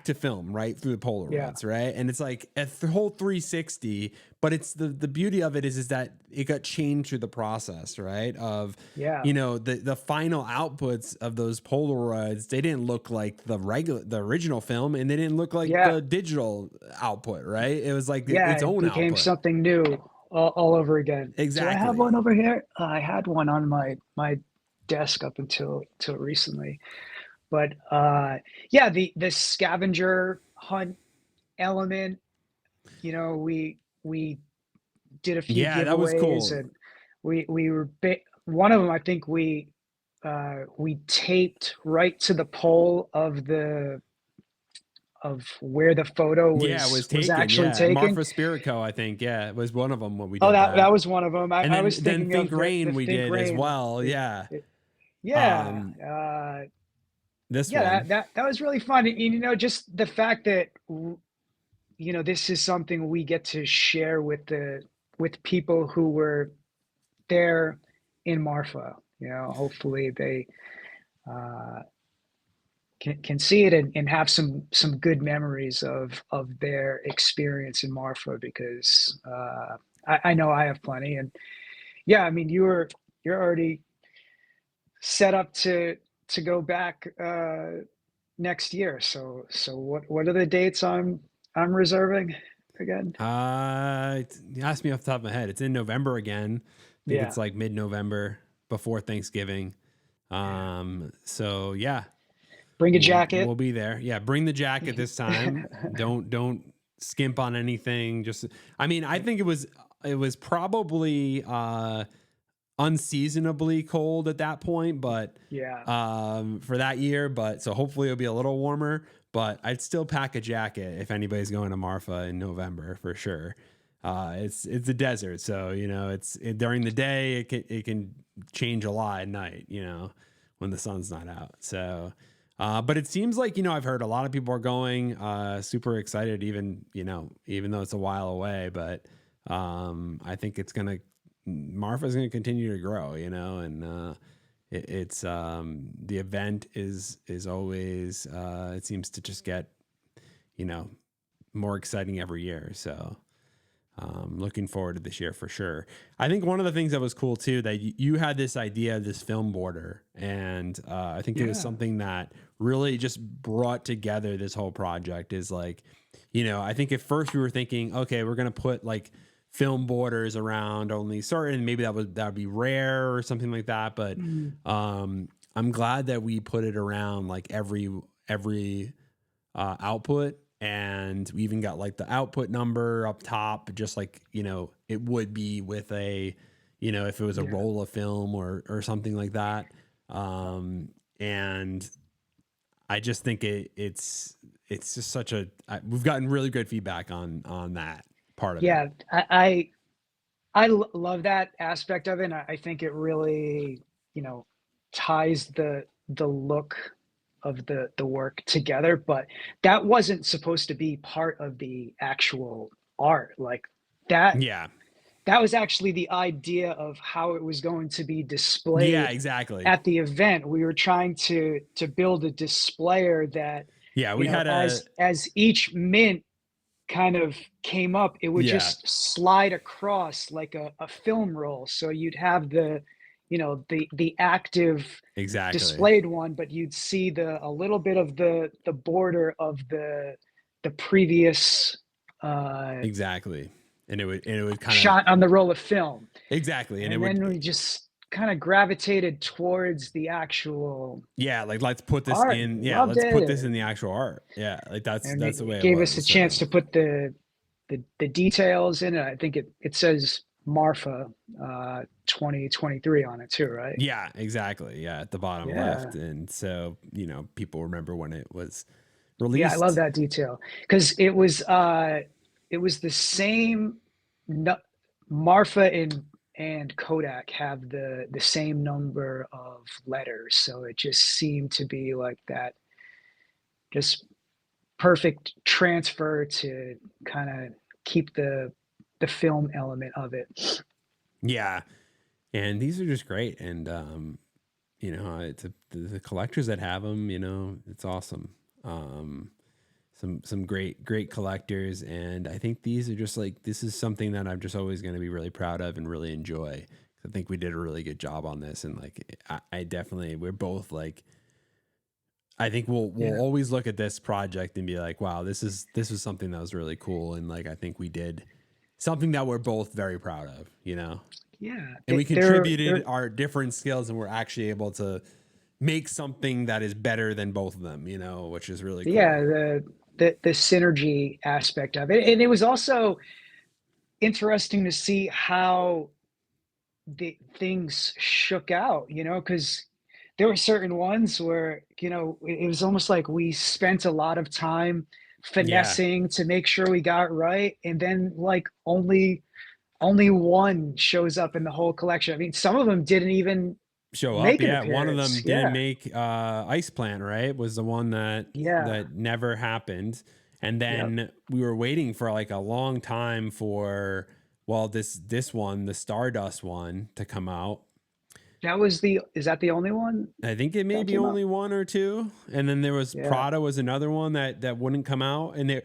to film, right, through the Yeah, Polaroids, right? And it's like a whole 360, but it's the beauty of it is that it got changed through the process, right? Of, yeah, you know, the final outputs of those Polaroids, they didn't look like the original film, and they didn't look like yeah, the digital output, right? It was like yeah. its It own became output. something new all over again. Do I have Exactly. one over here? I had one on my desk up until recently. But yeah, the scavenger hunt element, you know, we did a few Yeah, that was giveaways, cool. and we were one of them. I think we taped right to the pole of where the photo Yeah, it was was taken. actually Yeah, taken. Marfa Spirito, I think. Yeah, it was one of them when we Oh, did that that. was one of them. And I was then thinking Think of the Rain we Think did as Rain. well. Yeah. Yeah, Um, this yeah. one. That was really fun. And, you know, just the fact that you know, this is something we get to share with people who were there in Marfa. You know, hopefully they uh, can see it and have some good memories of their experience in Marfa, because I know I have plenty. And yeah, I mean, you're already set up to go back next year. So what are the dates I'm reserving again? You asked me off the top of my head. It's in November again. I think Yeah, it's like mid-November before Thanksgiving. yeah. So yeah, Bring a we'll jacket. be there. Yeah, bring the jacket this time. Don't skimp on anything. Just, I mean, I think it was probably unseasonably cold at that point, but Yeah. for that year. But so hopefully it'll be a little warmer. But I'd still pack a jacket if anybody's going to Marfa in November for sure. It's a desert, so during the day it can change a lot at night, when the sun's not out. So, but it seems like I've heard a lot of people are going, super excited, even though it's a while away. But I think Marfa's gonna continue to grow, and it's the event is always it seems to just get more exciting every year. So looking forward to this year for sure. I think one of the things that was cool too, that you had this idea of this film border, and I think it was something that really just brought together this whole project. Is like, I think at first we were thinking, okay, we're gonna put like film borders around only certain, maybe that would be rare or something like that. But I'm glad that we put it around like every output. And we even got like the output number up top, just like, it would be with a, if it was a roll of film or something like that. And I just think it's just we've gotten really good feedback on that part of it. Yeah, I love that aspect of it. And I think it really, ties the look of the work together, but that wasn't supposed to be part of the actual art. Like that was actually the idea of how it was going to be displayed. Yeah, exactly. At the event, we were trying to build a displayer that we had as each mint kind of came up, it would just slide across like a film roll. So you'd have the active displayed one, but you'd see a little bit of the border of the previous exactly. And it would kind of shot on the roll of film. Exactly. And then we just kind of gravitated towards the actual like let's put this art. in put this in the actual art. Like that's the way it gave was, us a chance to put the details in it. I think it says Marfa 2023 on it too, right? Yeah, exactly. Yeah, at the bottom left. And so, people remember when it was released. Yeah, I love that detail because it was the same. Marfa and Kodak have the same number of letters, so it just seemed to be like that, just perfect transfer to kind of keep the film element of it. Yeah, and these are just great, and it's the collectors that have them. It's awesome. Some great collectors, and I think these are just like, this is something that I'm just always going to be really proud of and really enjoy. I think we did a really good job on this, and like I definitely, we're both like, I think we'll always look at this project and be like, wow, this is something that was really cool, and like I think we did something that we're both very proud of, Yeah, and we contributed our different skills, and we're actually able to make something that is better than both of them, which is really cool. Yeah, the synergy aspect of it. And it was also interesting to see how the things shook out, because there were certain ones where, it was almost like we spent a lot of time finessing to make sure we got right. And then like only one shows up in the whole collection. I mean, some of them didn't even show up. Yeah, one of them didn't make Ice Plant, right? Was the one that never happened. And then we were waiting for like a long time for this one, the Stardust one, to come out. Is that the only one? I think it may be only one or two. And then there was Prada was another one that wouldn't come out. And they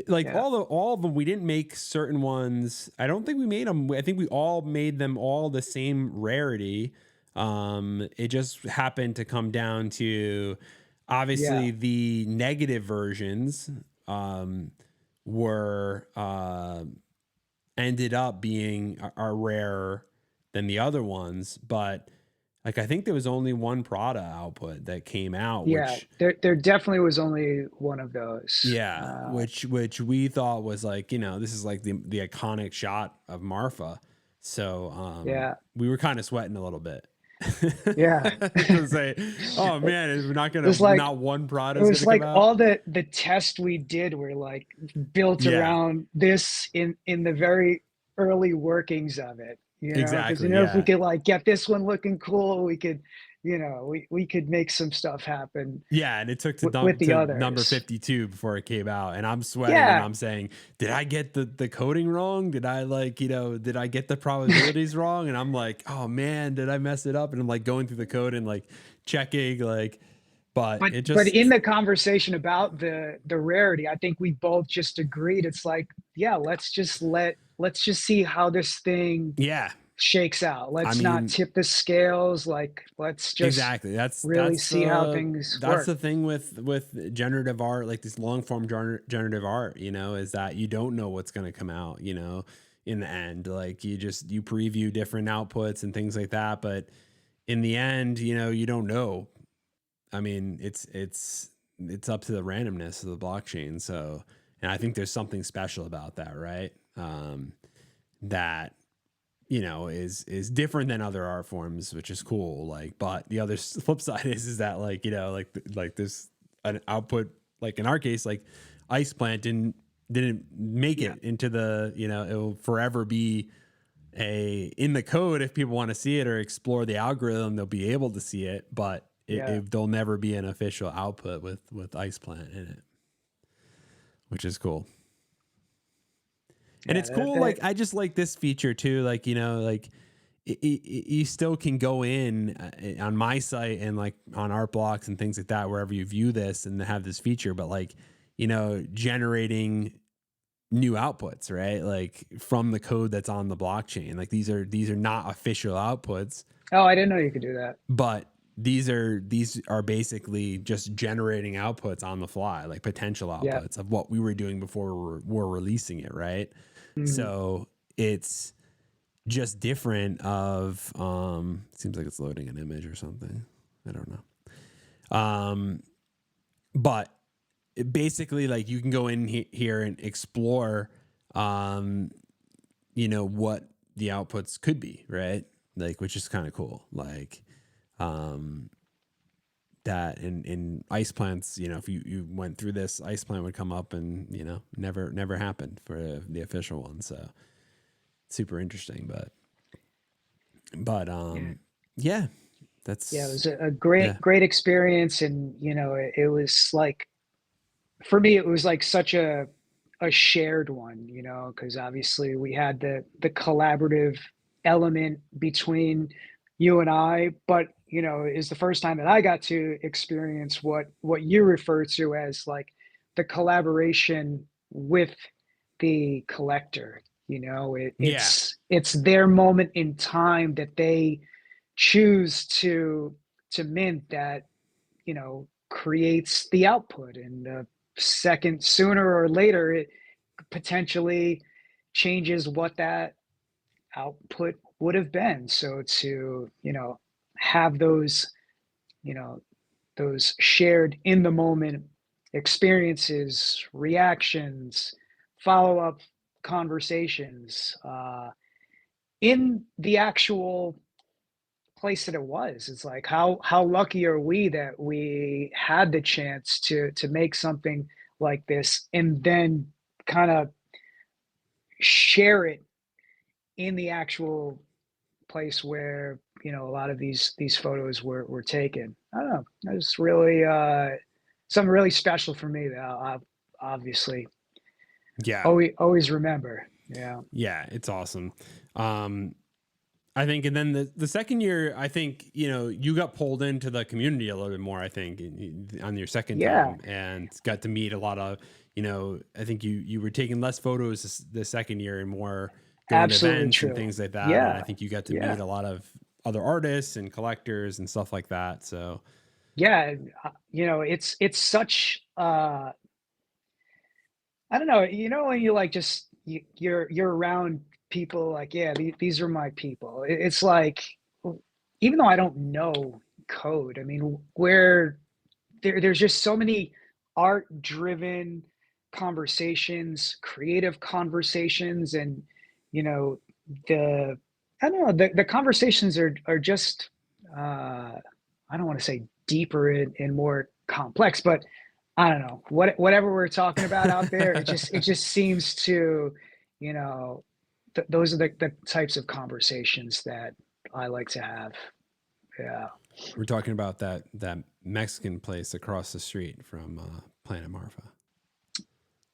like all of them, we didn't make certain ones. I don't think we made them. I think we all made them all the same rarity. It just happened to come down to obviously the negative versions were ended up being are rarer than the other ones, but like I think there was only one Prada output that came out. Yeah, there definitely was only one of those. Yeah, which we thought was like, this is like the iconic shot of Marfa. So Yeah. we were kind of sweating a little bit. Yeah. To say, oh man, It was like not one it product is was gonna come like out. all the tests we did were like built Yeah, around this in the very early workings of it, you know, because exactly. if we Yeah. could like get this one looking cool, we could, we could make some stuff happen Yeah, and it took to with dump the to number others. 52 before it came out, and I'm sweating and Yeah. I'm saying, "Did I get the coding wrong? Did I like, did I get the probabilities wrong?" And I'm like, "Oh man, did I mess it up?" And I'm like going through the code and like checking like, but it But in just the conversation about the rarity, I think we both just agreed it's like, yeah, let's just see how this thing yeah. shakes out. I Let's not mean, tip the scales. Like, let's just exactly. That's really that's see how the things that's work. the thing with generative art, like this long form generative art, is that you don't know what's going to come out, in the end. Like you preview different outputs and things like that, but in the end, you don't know. I mean, it's up to the randomness of the blockchain. So, and I think there's something special about that, right? That is different than other art forms, which is cool. Like, but the other flip side is that like like this an output, like in our case, like ice plant didn't make Yeah. it into the it will forever be in the code. If people want to see it or explore the algorithm, they'll be able to see it, but Yeah. there'll never be an official output with ice plant in it, which is cool. And Yeah. it's cool. Like, I just like this feature too. Like, like you still can go in on my site and like on art blocks and things like that, wherever you view this and have this feature, but like, generating new outputs, right? Like from the code that's on the blockchain. Like these are not official outputs, Oh, I didn't know you could do that. but these are basically just generating outputs on the fly, like potential Yeah. outputs of what we were doing before we're releasing it, right? Mhm. So it's just different of seems like it's loading an image or something. I don't know. But basically like you can go in here and explore what the outputs could be, right? Like, which is kind of cool. Like that in ice plants, if you went through this, ice plant would come up and never happened for the official one. So super interesting. But Yeah. yeah, Yeah. It that's was a yeah, great experience. And, it was like, for me, it was like such a shared one, because obviously we had the collaborative element between you and I, but is the first time that I got to experience what you refer to as like the collaboration with the collector. yeah, It's their moment in time that they choose to mint that creates the output, and the second sooner or later it potentially changes what that output would have been. So to have you know those shared in the moment experiences, reactions, follow-up conversations in the actual place that it was. It's like how lucky are we that we had the chance to make something like this and then kind of share it in the actual place where a lot of these photos were taken. I don't know. It's really something really special for me that I'll obviously yeah, always remember. Yeah. yeah. It's awesome. Um, I think, and then the second year, I think you got pulled into the community a little bit more. I think on your second Yeah. time, and got to meet a lot of I think you were taking less photos the second year and more going to Absolutely events and true. things like that. And I Yeah. think you got to Yeah. meet a lot of other artists and collectors and stuff like that. So Yeah. It's such I don't know, when you like just you're around people like, yeah, these are my people. It's like, even though I don't know code, I mean, where there's just so many art-driven conversations, creative conversations, and you know the I don't know, the conversations are just, I don't wanna say deeper and more complex, but I don't know, whatever we're talking about out there, it just seems to, you know, those are the types of conversations that I like to have. Yeah. We're talking about that Mexican place across the street from Planet Marfa.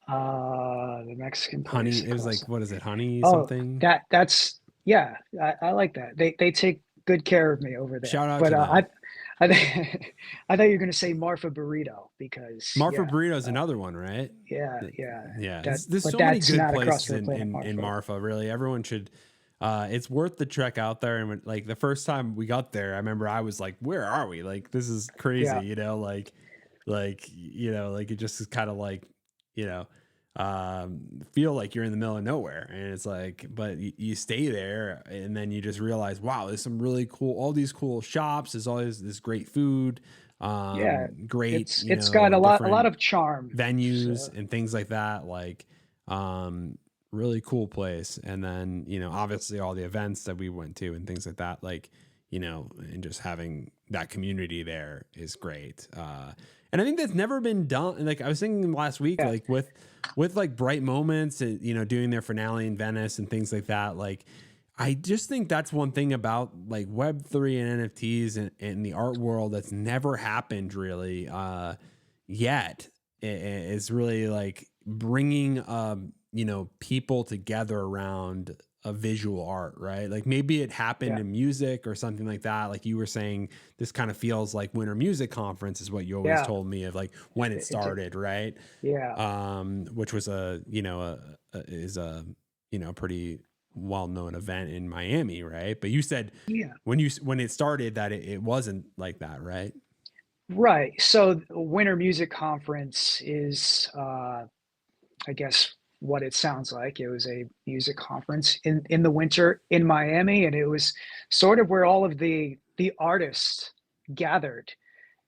The Mexican Honey, place it was across like, what is it? Honey Oh, something. that's yeah, I like that. They take good care of me over there. Shout out But, to them. I I thought you were gonna say Marfa Burrito because, Marfa yeah, Burrito is another one, right? yeah, yeah, Yeah, that there's but so many that's good not across places from Planet in Marfa. Marfa. Really, everyone should. It's worth the trek out there. And like the first time we got there, I remember I was like, "Where are we? Like this is crazy," Yeah, you know, like it just is kind of like, you know, feel like you're in the middle of nowhere, and it's like, but you stay there, and then you just realize, wow, there's some really cool, all these cool shops. There's always this great food, yeah, great, you it's got know, a lot different of charm, venues so and things like that. Like, really cool place. And then, you know, obviously all the events that we went to and things like that, like, you know, and just having that community there is great. And I think that's never been done. Like I was thinking last week, yeah, like with like Bright Moments and, you know, doing their finale in Venice and things like that. Like, I just think that's one thing about like Web3 and NFTs and the art world that's never happened really yet. Is really like bringing, you know, people together around a visual art, right? Like maybe it happened yeah, in music or something like that. Like you were saying, this kind of feels like Winter Music Conference is what you always yeah, told me of like when it it did. started, right? Yeah, Which was a, you know, is a, you know, pretty well-known event in Miami, right? But you said yeah. when it started that it wasn't like that, right? Right, so the Winter Music Conference is, I guess, what it sounds like. It was a music conference in the winter in Miami, and it was sort of where all of the artists gathered.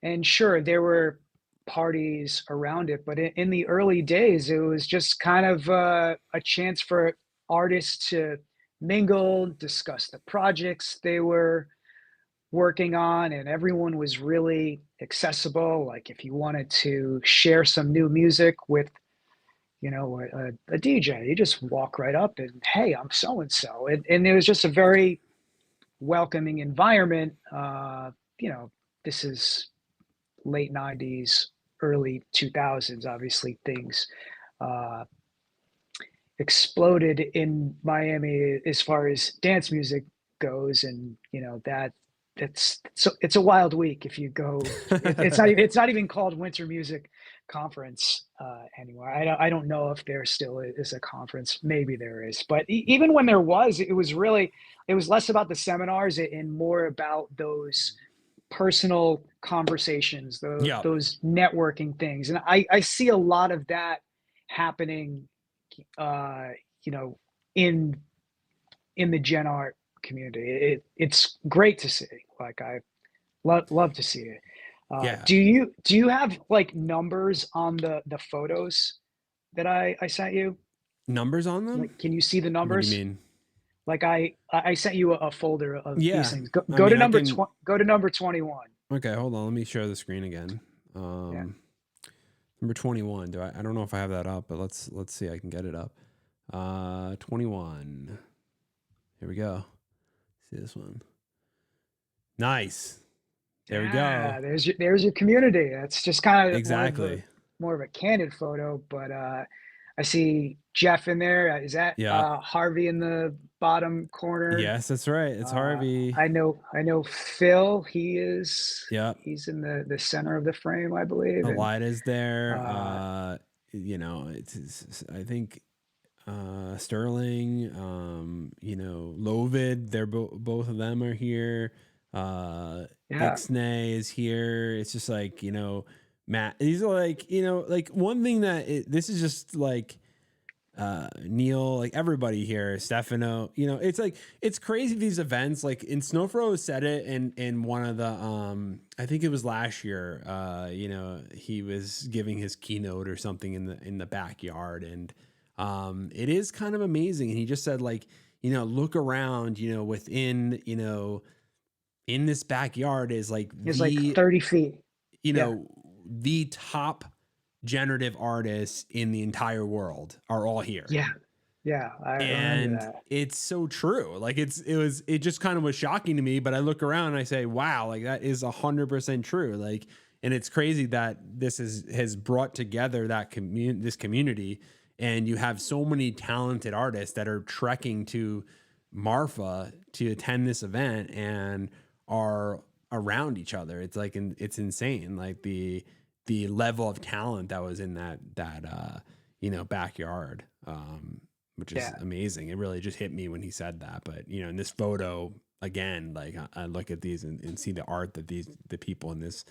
And sure, there were parties around it, but in the early days, it was just kind of a chance for artists to mingle, discuss the projects they were working on, and everyone was really accessible. Like if you wanted to share some new music with, a DJ, you just walk right up and, hey, I'm so and so, and it was just a very welcoming environment. This is late '90s, early 2000s. Obviously, things uh, exploded in Miami as far as dance music goes, and it's a wild week if you go. It's not even called Winter Music Conference anymore. I don't know if there still is a conference. Maybe there is, but even when there was, it was less about the seminars and more about those personal conversations, Yeah. those networking things, and I see a lot of that happening, uh, you know, in in the Gen Art community. It's great to see. Like I love to see it. Yeah. Do you have like numbers on the photos that I sent you? Numbers on them? Like, can you see the What do you numbers? mean? Like I sent you a folder of these Yeah. things. Go, I go to mean, I number can. go to number 21. Okay, hold on. Let me share the screen again. Yeah. Number 21. I don't know if I have that up, but let's see. I can get it up. 21. Here we go. See this one. Nice. There we go. Yeah, there's your community. That's just kind of Exactly. more of a candid photo, but I see Jeff in there. Is that Yeah. Harvey in the bottom corner? Yes, that's right. It's Harvey. I know Phil. Yep. He's in the center of the frame, I believe, and Elida's there. uh, You know, I think Sterling, you know, Lovid, they're both of them are here. yeah, Ixnay is here. It's just like, you know, Matt, these are like, you know, like one thing this is just like Neil, like everybody here, Stefano, you know, it's like it's crazy these events. Like in Snowfro said it in one of the I think it was last year, you know, he was giving his keynote or something in the backyard, and it is kind of amazing. And he just said, like, look around, within, in this backyard is like It's like 30 feet. you Yeah. know, the top generative artists in the entire world are all here. Yeah. Yeah. I remember And that. it's so true. Like it just kind of was shocking to me, but I look around and I say, wow, like that is 100% true. Like, and it's crazy that this has brought together this community, and you have so many talented artists that are trekking to Marfa to attend this event and are around each other. It's like, it's insane. Like the level of talent that was in that backyard. Which is Yeah. amazing. It really just hit me when he said that. But in this photo again, like I look at these and see the art that the people in this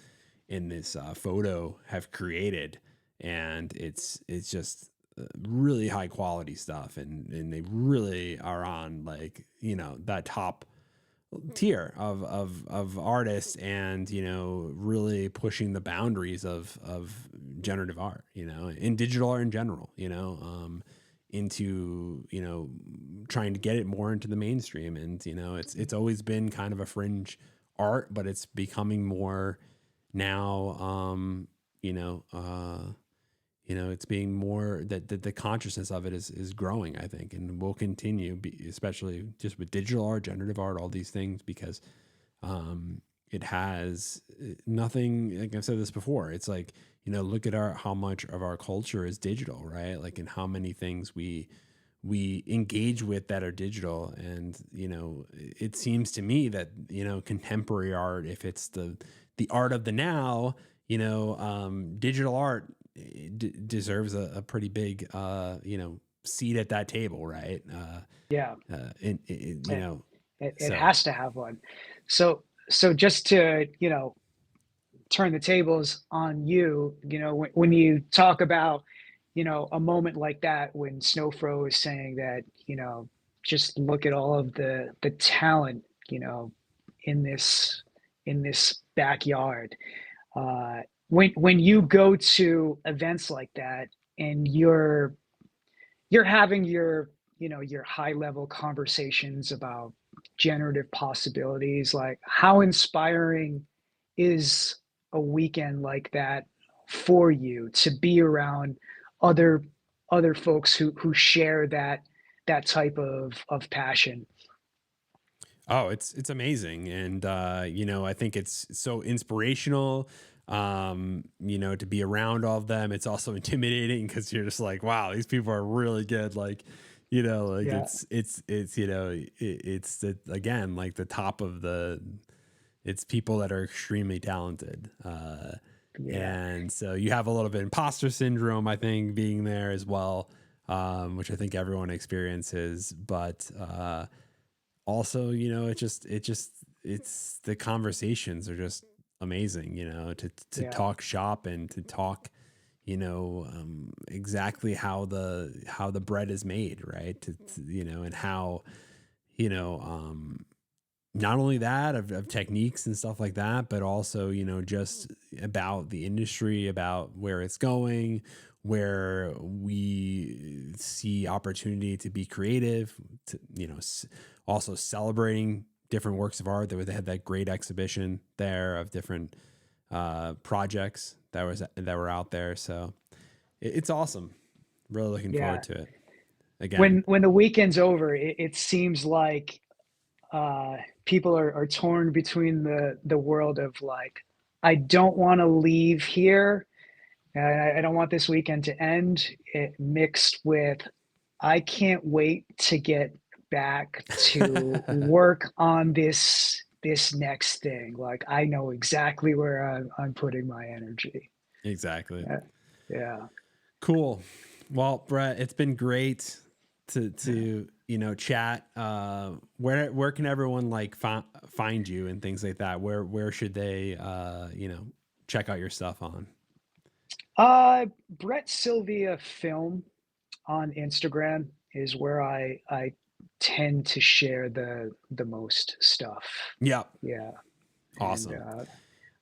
photo have created, and it's just really high quality stuff, and they really are on like that top tier of artists, and really pushing the boundaries of generative art, in digital art in general, into trying to get it more into the mainstream. And it's always been kind of a fringe art, but it's becoming more now. It's being more that the consciousness of it is growing, I think, and will continue, especially just with digital art, generative art, all these things, because it has nothing, like I've said this before, it's like, look at how much of our culture is digital, right? Like, and how many things we engage with that are digital. And, it seems to me that, contemporary art, if it's the art of the now, digital art deserves a pretty big, seat at that table, right? Yeah. It It has to have one. So just to, turn the tables on you, when you talk about, a moment like that, when Snowfro is saying that, just look at all of the talent, in this backyard. When you go to events like that, and you're having your high level conversations about generative possibilities, like how inspiring is a weekend like that for you to be around other folks who share that type of passion? Oh, it's amazing. And I think it's so inspirational, to be around all of them. It's also intimidating because you're just like, wow, these people are really good. Like, like Yeah. it's again, like the top of it's people that are extremely talented. Yeah. And so you have a little bit of imposter syndrome, I think, being there as well, which I think everyone experiences. But also, it's the conversations are just amazing, to Yeah. talk shop and to talk, exactly how the bread is made, right? And how, not only that of techniques and stuff like that, but also, just about the industry, about where it's going, where we see opportunity to be creative, to, also celebrating different works of art. They had that great exhibition there of different projects that were out there. So it's awesome. Really looking Yeah. forward to it again. When the weekend's over, it seems like people are torn between the world of like, I don't want to leave here, I don't want this weekend to end, it mixed with, I can't wait to get back to work on this next thing. Like, I know exactly where I'm putting my energy. Exactly. Yeah. Cool. Well, Brett, it's been great to chat. Where can everyone like find you and things like that? Where should they check out your stuff on? Brett Sylvia Film on Instagram is where I tend to share the most stuff. Yep. Yeah. And Awesome. I'm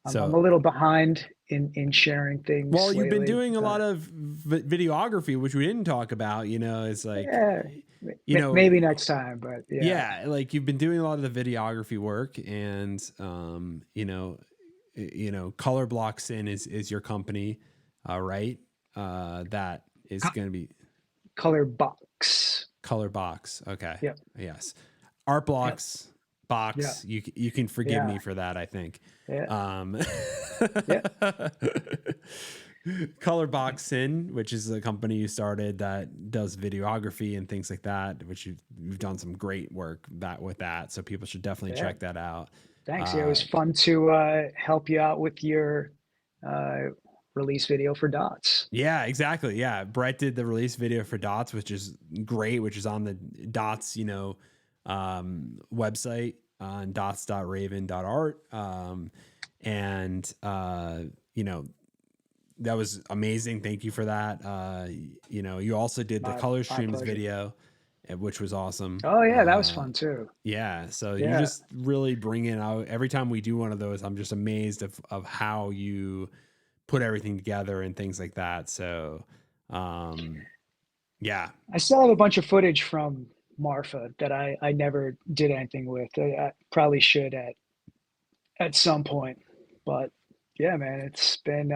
a So little behind in sharing things Well, you've been lately. doing a lot of videography, which we didn't talk about. You know, it's like, Yeah, you know, maybe next time, but yeah. yeah, like you've been doing a lot of the videography work, and Color Blocks In is your company, right? That is going to be Color box. Color Box. Okay, Yep. yes, Art Yep. Blocks Yeah. Box. You can forgive Yeah. me for that, I think. Yeah. Um, Yeah. Color Box In, which is a company you started that does videography and things like that, which you've done some great work with that. So people should definitely Yeah. check that out. Thanks. Yeah, it was fun to help you out with your uh, release video for Dots. Yeah, exactly. Yeah. Brett did the release video for Dots, which is great, which is on the Dots, website on dots.raven.art. And, that was amazing. Thank you for that. You also did the color My streams pleasure. video, which was awesome. Oh yeah, that was fun too. Yeah. So you Yeah. just really bring it out every time we do one of those. I'm just amazed of how you put everything together and things like that. So, yeah. I still have a bunch of footage from Marfa that I never did anything with. I probably should at some point. But yeah, man, it's been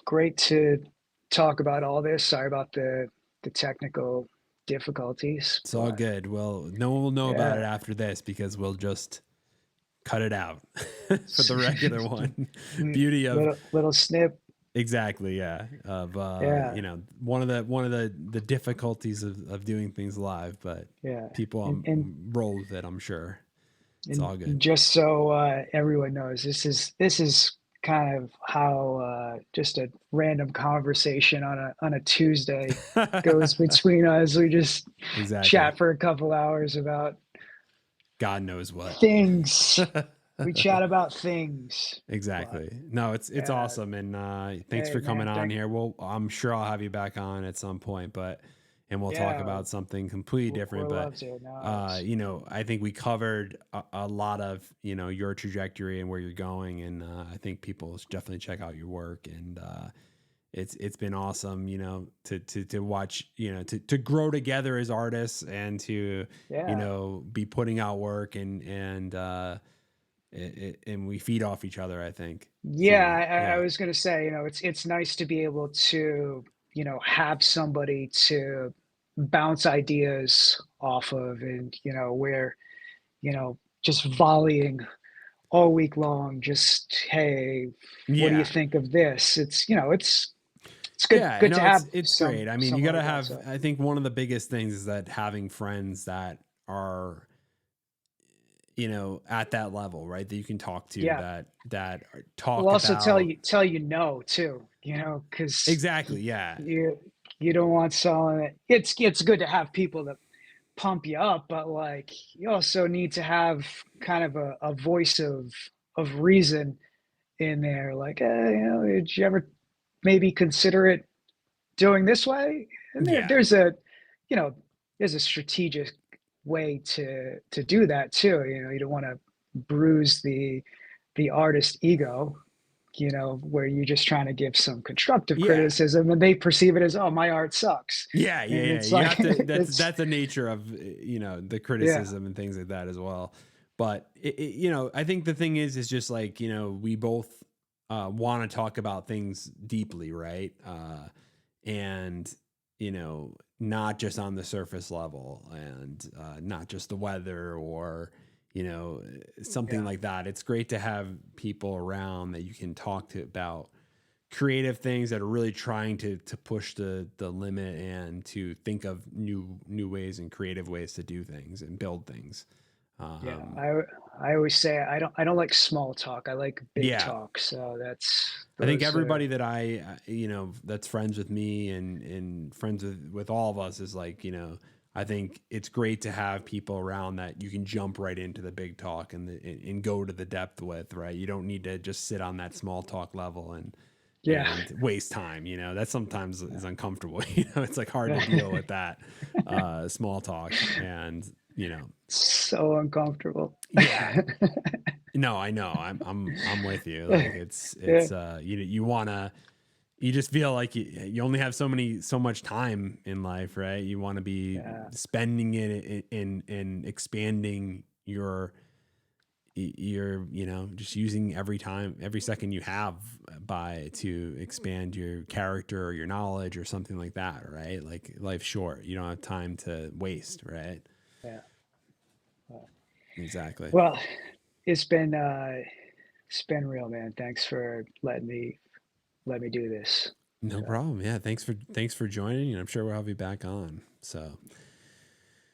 great to talk about all this. Sorry about the technical difficulties, It's all but good. Well, no one will know about it yeah. after this because we'll just cut it out for the regular one. Beauty of Little snip. exactly, yeah. Of Yeah. one of the difficulties of doing things live, but Yeah. people And roll with it, I'm sure. It's all good. just so everyone knows, this is kind of how just a random conversation on a Tuesday goes between us. We just Exactly. chat for a couple hours about God knows what. things. We chat about things. But Exactly. No, it's yeah, awesome, and thanks hey for coming man, on here. Well, I'm sure I'll have you back on at some point, and we'll talk yeah, about something completely different. we'll But love to. No, I think we covered a lot of your trajectory and where you're going, and I think people should definitely check out your work. And it's been awesome, to watch, to grow together as artists and to yeah. be putting out work and we feed off each other, I think. Yeah, So I yeah, was gonna say, it's nice to be able to, have somebody to bounce ideas off of, and where, just volleying all week long, just hey, what do you yeah, think of this? It's yeah. good to have It's great. I mean, you someone got to to bounce have. off. I think one of the biggest things is that having friends that are at that level, right? That you can talk to Yeah, that will talk also about tell you no too, because exactly. Yeah, you don't want someone that it's good to have people that pump you up, but like you also need to have kind of a voice of reason in there. Like, did you ever maybe consider it doing this way? And yeah, you know, there's a strategic way to do that too. You don't want to bruise the artist ego. Where you're just trying to give some constructive yeah. criticism, and they perceive it as, oh, my art sucks, Yeah, yeah, and yeah. it's You like have to. it's That's the nature of the yeah. criticism and things like that as well. But I think the thing is just like we both want to talk about things deeply, right? And not just on the surface level, and not just the weather or something Yeah. like that. It's great to have people around that you can talk to about creative things that are really trying to push the limit and to think of new ways and creative ways to do things and build things. Yeah, Um, I always say I don't like small talk. I like big yeah, talk. So that's I think those are everybody that I that's friends with me and friends with all of us is like I think it's great to have people around that you can jump right into the big talk and go to the depth with, right? You don't need to just sit on that small talk level yeah. and waste time. That sometimes is uncomfortable. It's like hard to Yeah. deal with that small talk and So uncomfortable. yeah. No, I know. I'm with you. Like Yeah, you wanna, you just feel like you only have so much time in life, right? You want to be yeah, spending it in expanding your, just using every second you have to expand your character or your knowledge or something like that, right? Like life's short. You don't have time to waste, right? yeah. Well, Exactly. well, it's been it's been real, man. Thanks for let me do this. No So problem. Yeah. Thanks for joining. And I'm sure we'll have you back on. So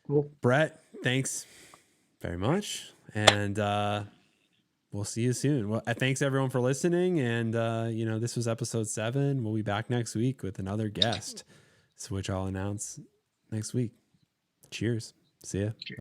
cool. Brett, thanks very much. And, we'll see you soon. Well, thanks everyone for listening. And, this was episode 7. We'll be back next week with another guest, which I'll announce next week. Cheers. See ya.